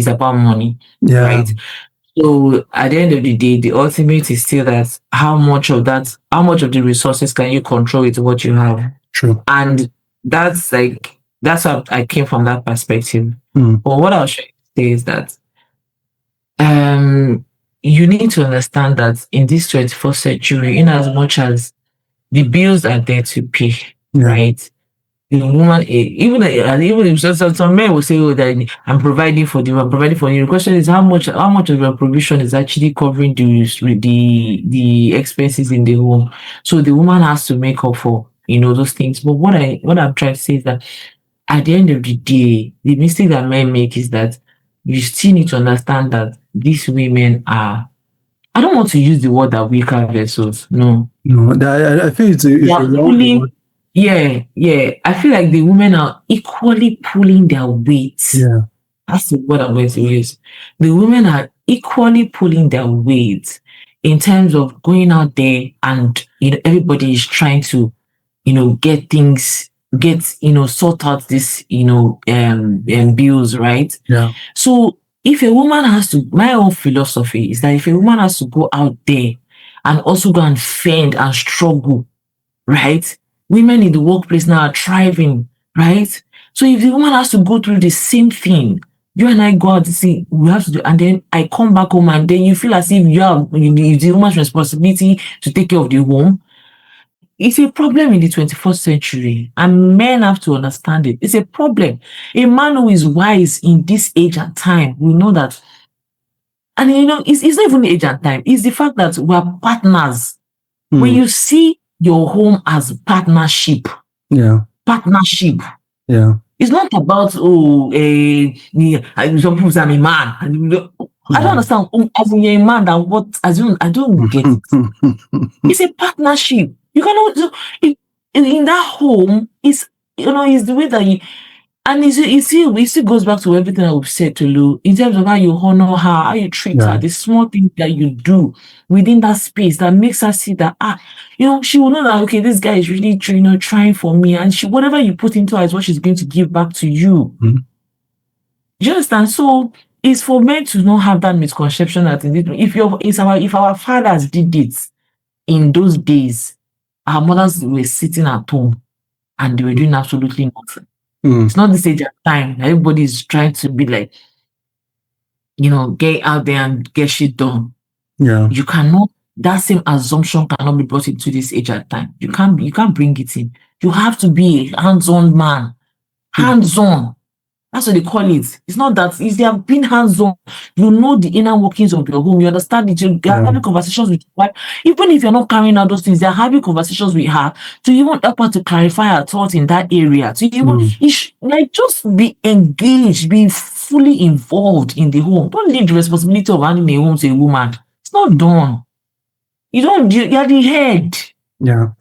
about money, Yeah, right? So at the end of the day, the ultimate is still that how much of the resources can you control with what you have? true. And that's what I came from that perspective. Mm. But what I was trying to say is that um you need to understand that in this 21st century, in as much as the bills are there to pay, Yeah, right? The woman, even if some men will say, "Oh, that I'm providing for you." The question is how much of your provision is actually covering the expenses in the home. So the woman has to make up for those things. But what I'm trying to say is that at the end of the day, the mistake that men make is that you still need to understand that these women are. I don't want to use the word that weaker vessels. No, no, I feel they it's a are wrong pulling. word. Yeah, yeah. I feel like the women are equally pulling their weight. Yeah, That's the word I'm going to use. The women are equally pulling their weight in terms of going out there, and everybody is trying to get things, sort out this, bills, right? yeah, So if a woman has to, my own philosophy is that if a woman has to go out there and also go and fend and struggle, right? Women in the workplace now are thriving, right? So if the woman has to go through the same thing, you and I go out to see, we have to do, and then I come back home, and then you feel as if it's the woman's responsibility to take care of the home. It's a problem in the 21st century, and men have to understand it. It's a problem. A man who is wise in this age and time will know that. And it's not even age and time, it's the fact that we're partners. When mm. you see your home as Yeah, partnership, yeah. it's not about, some people say I'm a man. And, I don't Yeah. understand. As in, you're a man, that what? I don't get it. It's a partnership. You cannot do it in that home. It's the way that you. And it still goes back to everything that we've said to Lou in terms of how you honor her, how you treat her, Yeah. the small things that you do within that space that makes her see that, she will know that, okay, this guy is really trying for me, and whatever you put into her is what she's going to give back to you. Mm. Do you understand? So it's for men to not have that misconception that if our fathers did it in those days, our mothers were sitting at home and they were doing absolutely nothing. It's not this age at time. Everybody is trying to be like, get out there and get shit done. Yeah. You cannot, that same assumption cannot be brought into this age at time. You can't bring it in. You have to be a hands-on man. Hands-on. That's what they call it. It's not that it's they have been hands-on. You know the inner workings of your home. You understand it. You're having conversations with your wife. Even if you're not carrying out those things, they're having conversations with her to even help her to clarify her thoughts in that area. To even just be engaged, be fully involved in the home. Don't leave the responsibility of handing a home to a woman. It's not done. You're the head. Yeah.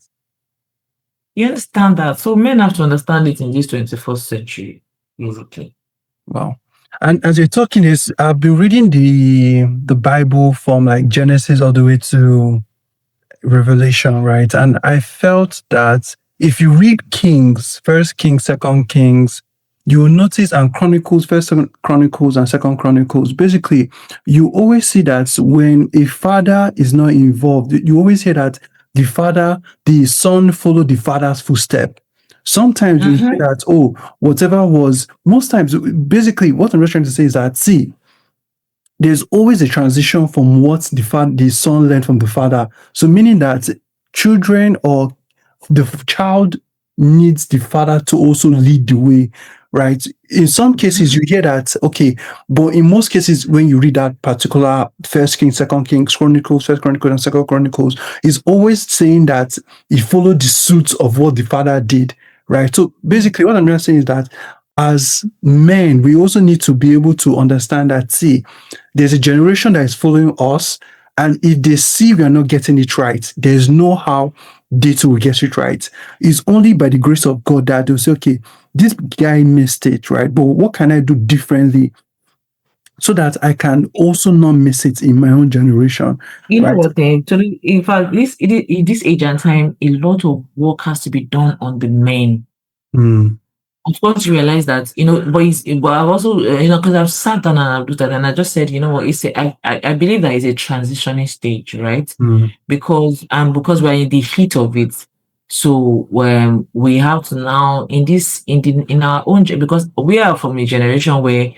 You understand that? So men have to understand it in this 21st century. Basically. Wow. And as you're talking this, I've been reading the Bible from like Genesis all the way to Revelation, right? And I felt that if you read Kings, First Kings, Second Kings, you will notice, and Chronicles, First Chronicles and Second Chronicles, basically, you always see that when a father is not involved, you always hear that the son followed the father's footstep. Sometimes you hear that, whatever was, most times, basically, what I'm just trying to say is that, see, there's always a transition from what the son learned from the father. So meaning that children or the child needs the father to also lead the way, right? In some cases, you hear that, okay, but in most cases, when you read that particular First Kings, Second Kings, Chronicles, First Chronicles, and Second Chronicles, it's always saying that he followed the suit of what the father did, right? So basically, what I'm just saying is that as men, we also need to be able to understand that, see, there's a generation that is following us, and if they see we are not getting it right, there's no how they too will get it right. It's only by the grace of God that they'll say, okay, this guy missed it, right? But what can I do differently so that I can also not miss it in my own generation? You know what? In fact, in this age and time, a lot of work has to be done on the men. Of course, you realize that, but I've also, because I've sat down and I've looked at it and I just said, you know what, I believe that it's a transitioning stage, right? Because we're in the heat of it. So when we have to now in our own, because we are from a generation where,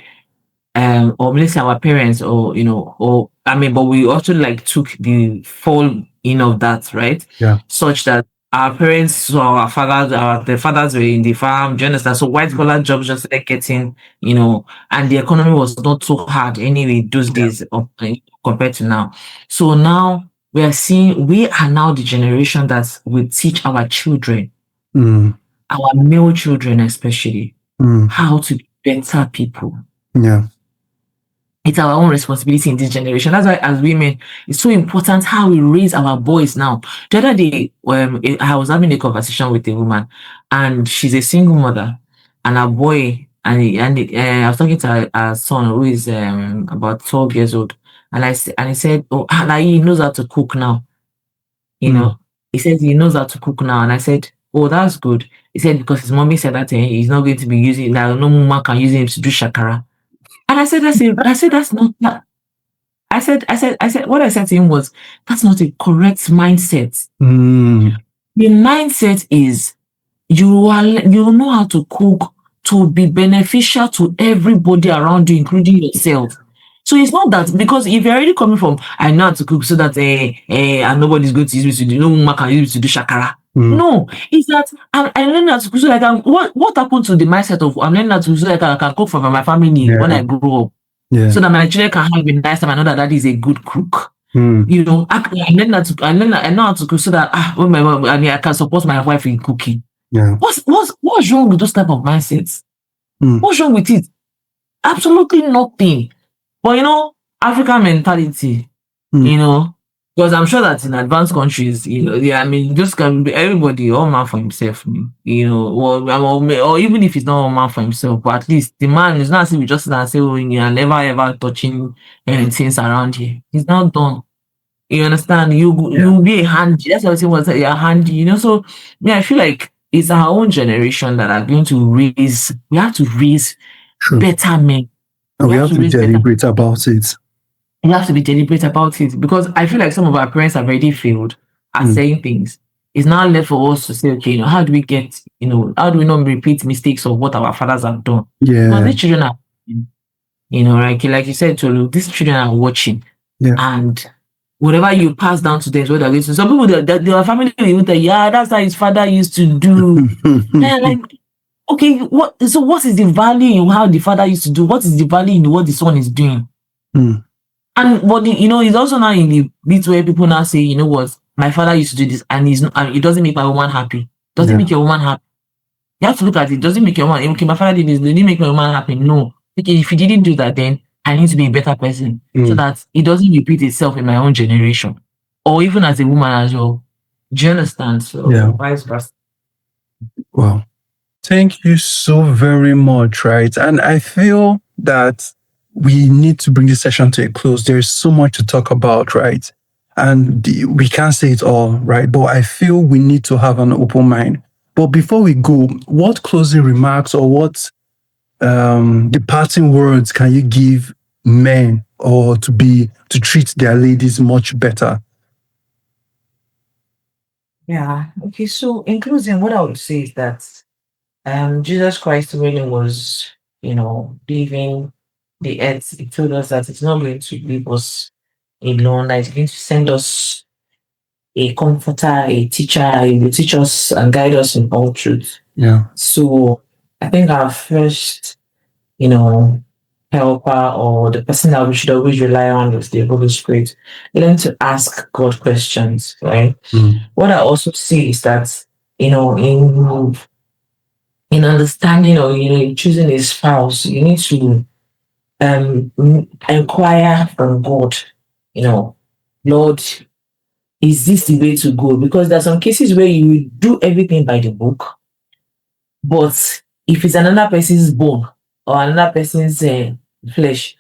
or let's say our parents, but we also like took the fall in of that, right? Yeah. Such that our parents saw our fathers, the fathers were in the farm, do you understand? So white collar jobs just like getting, and the economy was not so hard anyway those days compared to now. So now we are now the generation that will teach our children, our male children especially, how to be better people. Yeah. It's our own responsibility in this generation. That's why, as women, it's so important how we raise our boys now. The other day, I was having a conversation with a woman, and she's a single mother, and her boy, I was talking to her son, who is about 12 years old, and he said, he knows how to cook now. He said he knows how to cook now, and I said, oh, that's good. He said because his mommy said that he's not going to be using that. No woman can use him to do shakara. And I said, that's not that. I said, what I said to him was, that's not a correct mindset. The mindset is you know how to cook to be beneficial to everybody around you, including yourself. So it's not that, because if you're already coming from, I know how to cook so that and nobody's going to use me to do, no woman can use me to do shakara. No, it's that I learned how to cook so that I can, what happened to the mindset of I'm learning how to cook so that I can cook for my family when I grow up. So that my children can have a nice time. I know that daddy is a good cook. I know how to cook so that when my mom, I can support my wife in cooking. Yeah. What's wrong with those type of mindsets? What's wrong with it? Absolutely nothing. But African mentality, because I'm sure that in advanced countries, just can be everybody all man for himself, or even if it's not all man for himself, but at least the man is not as if we just sit and say, you're never ever touching things around here. It's not done. You understand? You'll be a handy. That's what I was saying, you're handy, So I feel like it's our own generation that are going to raise. We have to raise better men. And we have to be deliberate about it. You have to be deliberate about it, because I feel like some of our parents have already failed at saying things. It's now left for us to say, okay, how do we get, how do we not repeat mistakes of what our fathers have done? Now, Yeah. these children are, like you said, Tolu, these children are watching. Yeah. And whatever you pass down to them is what they're going to. Some people, their family will even tell you, yeah, that's how his father used to do. And like, okay, what is the value in how the father used to do? What is the value in what the son is doing? Mm. And but it's also now in the bit where people now say, you know what, my father used to do this, and it doesn't make my woman happy. Doesn't make your woman happy. You have to look at it. Doesn't make your woman, okay, my father did this, didn't make my woman happy. No. Okay, if he didn't do that, then I need to be a better person so that it doesn't repeat itself in my own generation. Or even as a woman as well. Do you understand? So vice versa. Wow. Thank you so very much, right? And I feel that we need to bring this session to a close. There's so much to talk about, right? And we can't say it all, right? But I feel we need to have an open mind. But before we go, what closing remarks or what departing words can you give men or to treat their ladies much better? Yeah. Okay. So in closing, what I would say is that Jesus Christ really was, leaving the earth. He told us that it's not going to leave us alone, that it's going to send us a comforter, a teacher. He will teach us and guide us in all truth. Yeah. So I think our first, helper or the person that we should always rely on is the Holy Spirit. Learn to ask God questions, right? What I also see is that, in understanding or in choosing a spouse, you need to inquire from God, Lord, is this the way to go? Because there are some cases where you do everything by the book, but if it's another person's bone or another person's flesh,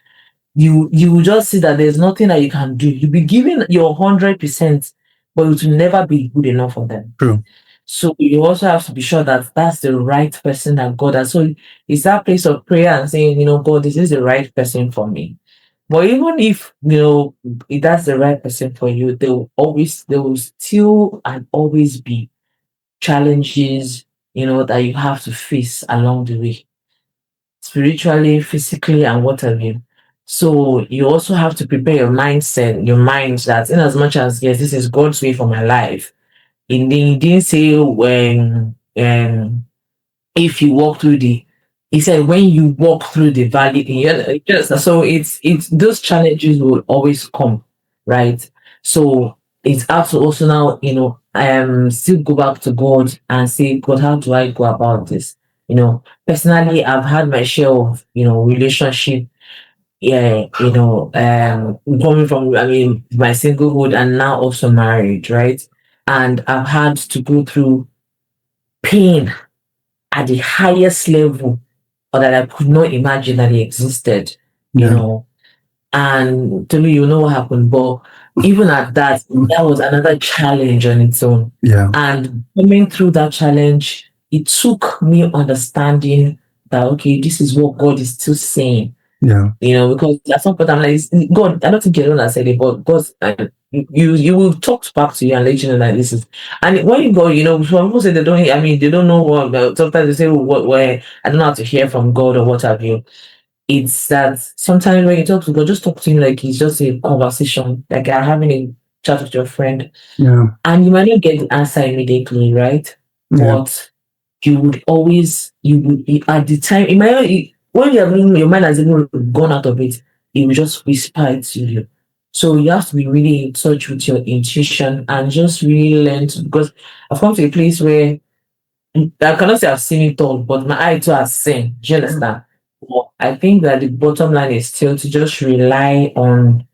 you will just see that there's nothing that you can do. You'll be giving your 100%, but it will never be good enough for them. True. So you also have to be sure that that's the right person that God has. So it's that place of prayer and saying, God, this is the right person for me. But even if if that's the right person for you, there will still and always be challenges, that you have to face along the way, spiritually, physically, and what have you. So you also have to prepare your mindset, your mind that in as much as yes, this is God's way for my life. He didn't say when if you walk through he said when you walk through the valley, yes, so it's those challenges will always come, right? So it's have to also now still go back to God and say, God, how do I go about this? Personally, I've had my share of relationship, yeah, coming from my singlehood and now also married, right? And I've had to go through pain at the highest level or that I could not imagine that it existed, And to me, what happened. But even at that, that was another challenge on its own. Yeah. And coming through that challenge, it took me understanding that, okay, this is what God is still saying. Yeah. Because at some point I'm like, God, I don't think you don't said it, but God, you will talk back to you and let you know that this is. And when you go, some people say they don't. I mean, they don't know what. Sometimes they say, "What? Where I don't know how to hear from God or what have you." It's that sometimes when you talk to God, just talk to Him like it's just a conversation, like you're having a chat with your friend. Yeah. And you might not get the answer immediately, right? Yeah. But you would at the time. It might not, when your mind has even gone out of it, it will just whisper it to you. So you have to be really in touch with your intuition and just really learn to, because I've come to a place where I cannot say I've seen it all, but my eye too has seen. Do you understand? But I think that the bottom line is still to just rely on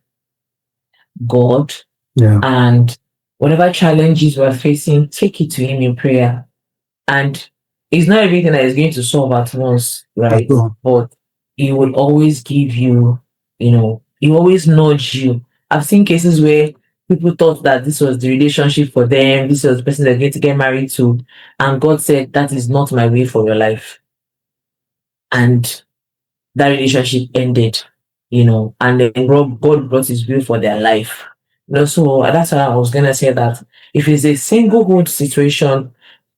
God. Yeah. And whatever challenges we're facing, take it to Him in prayer. And it's not everything that is going to solve at once, right? But He will always give you, He always nudge you. I've seen cases where people thought that this was the relationship for them, this was the person they're going to get married to, and God said, that is not my way for your life. And that relationship ended, and then God brought His will for their life. So that's why I was gonna say that if it's a singlehood situation,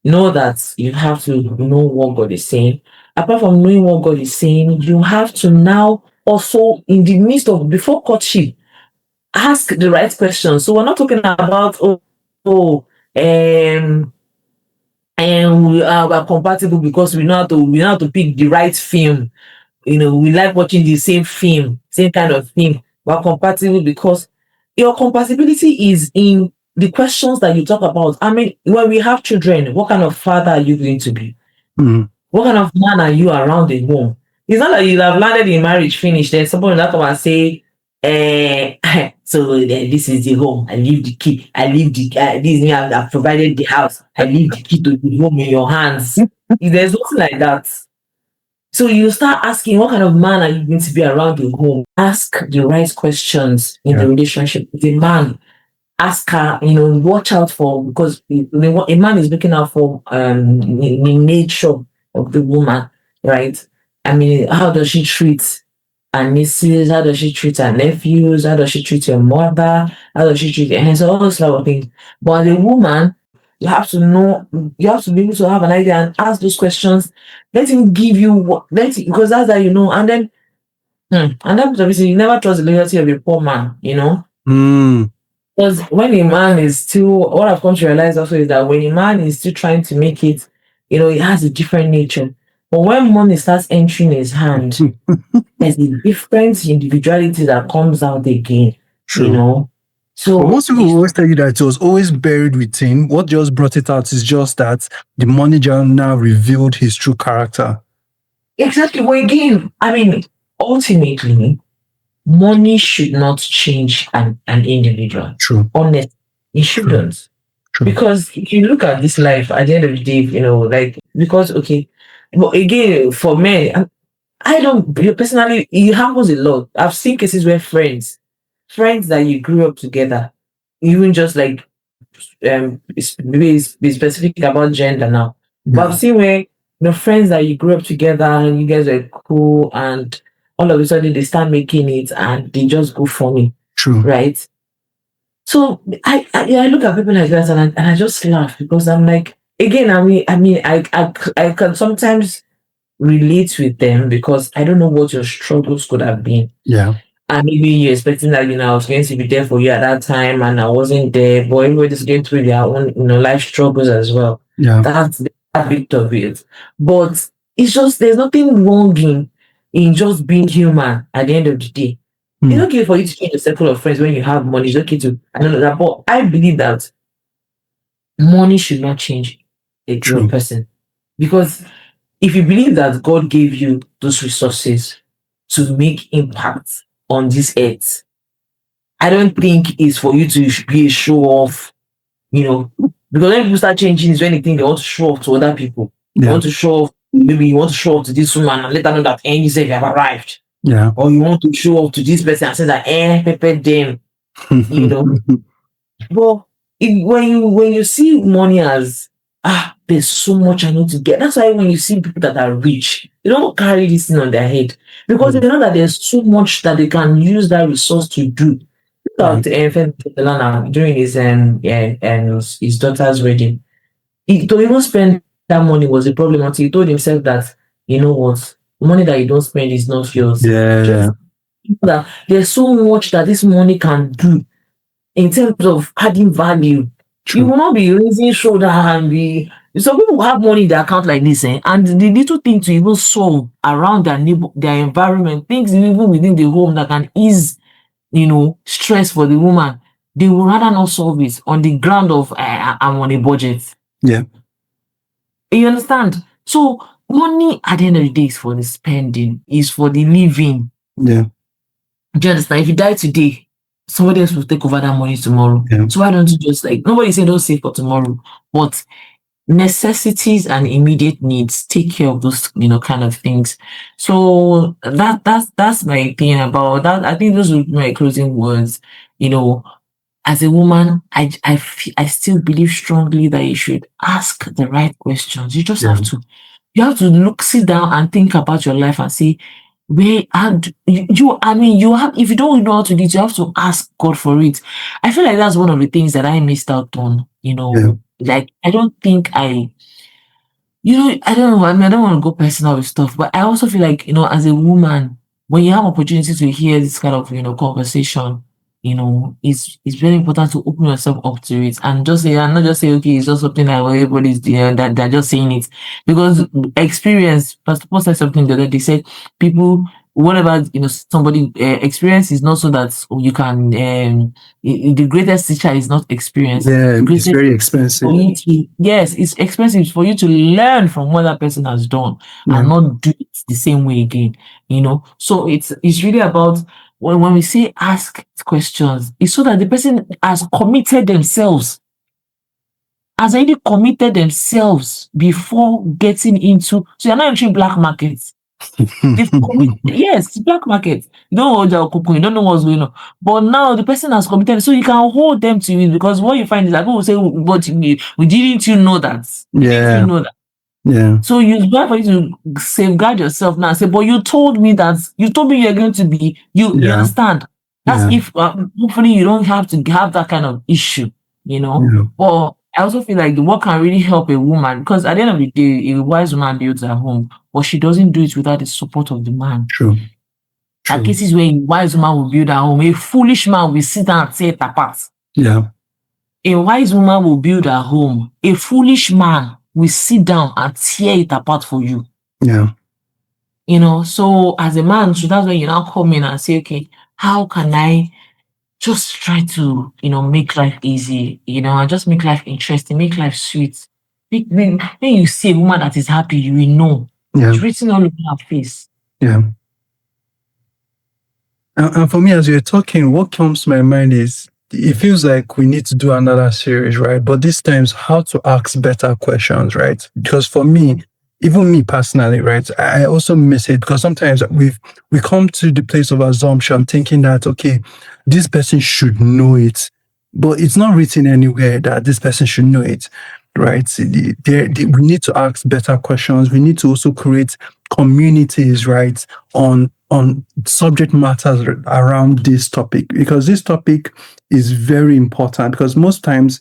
know that you have to know what God is saying. Apart from knowing what God is saying, you have to now also, in the midst of before courtship, ask the right questions. So we're not talking about um and we're compatible because we know how to pick the right film. We like watching the same film, same kind of film. We're compatible because your compatibility is in the questions that you talk about. I mean, when we have children, what kind of father are you going to be? Mm. What kind of man are you around the home? It's not like you have landed in marriage, finished. Then someone will come and say, so this is the home. I leave the key. I leave the this me. I've provided the house. I leave the key to the home in your hands. If there's nothing like that, so you start asking, what kind of man are you going to be around the home? Ask the right questions in the Yeah. relationship with a man. Ask her, watch out for, because a man is looking out for the nature of the woman, right? I mean, how does she treat her nieces? How does she treat her nephews? How does she treat your mother? How does she treat, and so all those type of things. But as a woman, you have to know, you have to be able to have an idea and ask those questions. Let him give you what, because that's how you know. And then, and then obviously, you never trust the loyalty of a poor man. Mm. Because when a man is still, what I've come to realize also is that when a man is still trying to make it, it has a different nature. But when money starts entering his hand, there's a different individuality that comes out again, True. you know. But So most people will always tell you that it was always buried within. What just brought it out is just that the manager now revealed his true character. exactly. Well, again, I mean, ultimately, money should not change an individual. True. Honestly, it shouldn't. True. Because if you look at this life at the end of the day, because okay, but again, for men, I don't personally, it happens a lot. I've seen cases where friends that you grew up together, even just like maybe it's be specific about gender now. But I've seen where friends that you grew up together and you guys are cool, and all of a sudden they start making it and they just go funny, True. right? So I look at people like that and I just laugh because I'm like, again, I can sometimes relate with them because I don't know what your struggles could have been. Yeah. And maybe you're expecting that, I was going to be there for you at that time and I wasn't there, but everybody's going through their own, life struggles as well. Yeah. That's a bit of it. But it's just, there's nothing wrong in just being human at the end of the day. It's okay for you to change a circle of friends when you have money. It's okay to, I don't know that, but I believe that money should not change a True. person. Because if you believe that God gave you those resources to make impact on this earth, I don't think it's for you to be a show off, because when people start changing is when they think they want to show off to other people. They Yeah. want to show off, maybe you want to show off to this woman and let her know that you said you have arrived. Yeah. Or you want to show off to this person and say that pepper them, But when you see money as there's so much I need to get. That's why when you see people that are rich, they don't carry this thing on their head because they know that there's so much that they can use that resource to do. Look at Femi during his daughter's wedding. To even spend that money was a problem until he told himself that what, money that you don't spend is not yours. Yeah. Just that there's so much that this money can do in terms of adding value. True. You will not be raising shoulder and be. Some people have money in their account like this, and the little thing to even solve around their neighbor, their environment, things even within the home that can ease, stress for the woman, they will rather not solve it on the ground of I'm on a budget. Yeah. You understand? So money at the end of the day is for the spending, is for the living. Yeah. Do you understand? If you die today, somebody else will take over that money tomorrow. Yeah. So why don't you just nobody's saying don't save for tomorrow, but necessities and immediate needs, take care of those kind of things. So that's my opinion about that. I think those would be my closing words. As a woman, I still believe strongly that you should ask the right questions. You just have to sit down and think about your life and say, where and you I mean you have, if you don't know how to do it, you have to ask God for it. I feel like that's one of the things that I missed out on, Yeah. like I don't think I don't know. I mean, I don't want to go personal with stuff, but I also feel like, as a woman, when you have opportunity to hear this kind of, conversation, it's very important to open yourself up to it and just say, and not just say, okay, it's just something that everybody's doing, that they're just saying it. Because experience, Pastor Paul said something the other day, said people, whatever, somebody experience is not so that you can, the greatest teacher is not experience. Yeah, The it's greatest very expensive. for you to, yes, it's expensive for you to learn from what that person has done Yeah. and not do it the same way again. So it's really about when we say ask questions, it's so that the person has committed themselves, has already committed themselves before getting into. So you're not entering black markets. They've committed, yes, it's black market. You don't know what they're cooking, you don't know what's going on. But now the person has committed, so you can hold them to it, because what you find is that people will say, but we didn't you know that? Didn't you know that? Yeah. So it's better for you to safeguard yourself now and say, but you told me you're going to be, you Yeah. understand? That's Yeah. if hopefully you don't have to have that kind of issue, Yeah. But I also feel like what can really help a woman, because at the end of the day, a wise woman builds her home, but she doesn't do it without the support of the man. True. There are True. cases where a wise woman will build her home, a foolish man will sit down and tear it apart. Yeah. A wise woman will build her home, a foolish man will sit down and tear it apart for you. Yeah. So as a man, so that's when you now come in and say, okay, how can I just try to, make life easy, and just make life interesting, make life sweet. When you see a woman that is happy, you will know. Yeah. It's written all over her face. Yeah. And for me, as you're talking, what comes to my mind is, it feels like we need to do another series, right? But this time's how to ask better questions, right? Because for me, even me personally, right, I also miss it, because sometimes we come to the place of assumption thinking that, okay, this person should know it, but it's not written anywhere that this person should know it, right? We need to ask better questions. We need to also create communities, right, on subject matters around this topic, because this topic is very important, because most times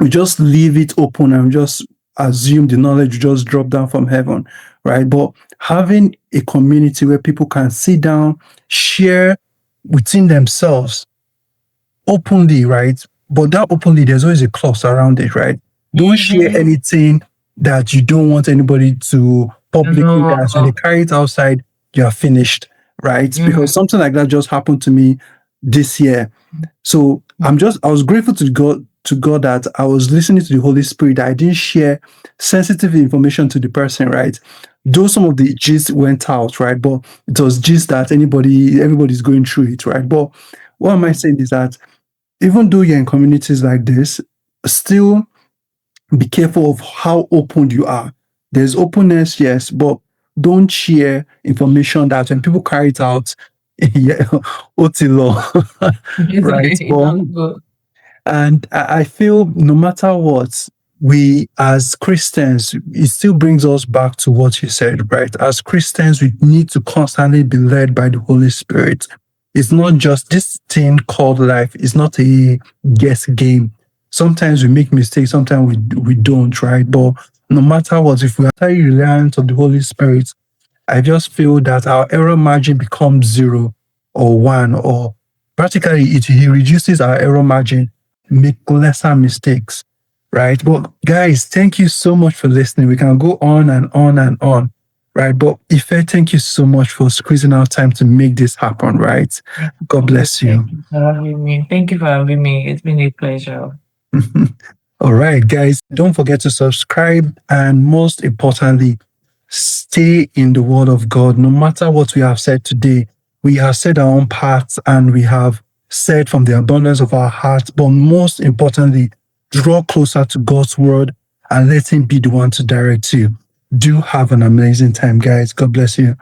we just leave it open and just assume the knowledge just drop down from heaven, right? But having a community where people can sit down, share within themselves openly, right? But that openly, there's always a clause around it, right? Don't share anything that you don't want anybody to publicly dance. When they carry it outside, you're finished, right? Because something like that just happened to me this year. So I was grateful to God that I was listening to the Holy Spirit, that I didn't share sensitive information to the person, right? Though some of the gist went out, right? But it was gist that everybody's going through it, right? But what am I saying is that even though you're in communities like this, still be careful of how open you are. There's openness, yes, but don't share information that when people carry it out, yeah, Otilo, right? And I feel no matter what, we as Christians, it still brings us back to what you said, right? As Christians, we need to constantly be led by the Holy Spirit. It's not just this thing called life. It's not a guess game. Sometimes we make mistakes, sometimes we don't, right? But no matter what, if we are entirely reliant on the Holy Spirit, I just feel that our error margin becomes 0 or 1, or practically he reduces our error margin, make lesser mistakes, right? But guys, thank you so much for listening. We can go on and on and on, right? But Ife, thank you so much for squeezing out time to make this happen, right? God bless you. Thank you for having me. Thank you for having me. It's been a pleasure. All right, guys, don't forget to subscribe, and most importantly, stay in the Word of God. No matter what we have said today, we have said our own parts and we have said from the abundance of our hearts, but most importantly, draw closer to God's Word and let Him be the one to direct you. Do have an amazing time, guys. God bless you.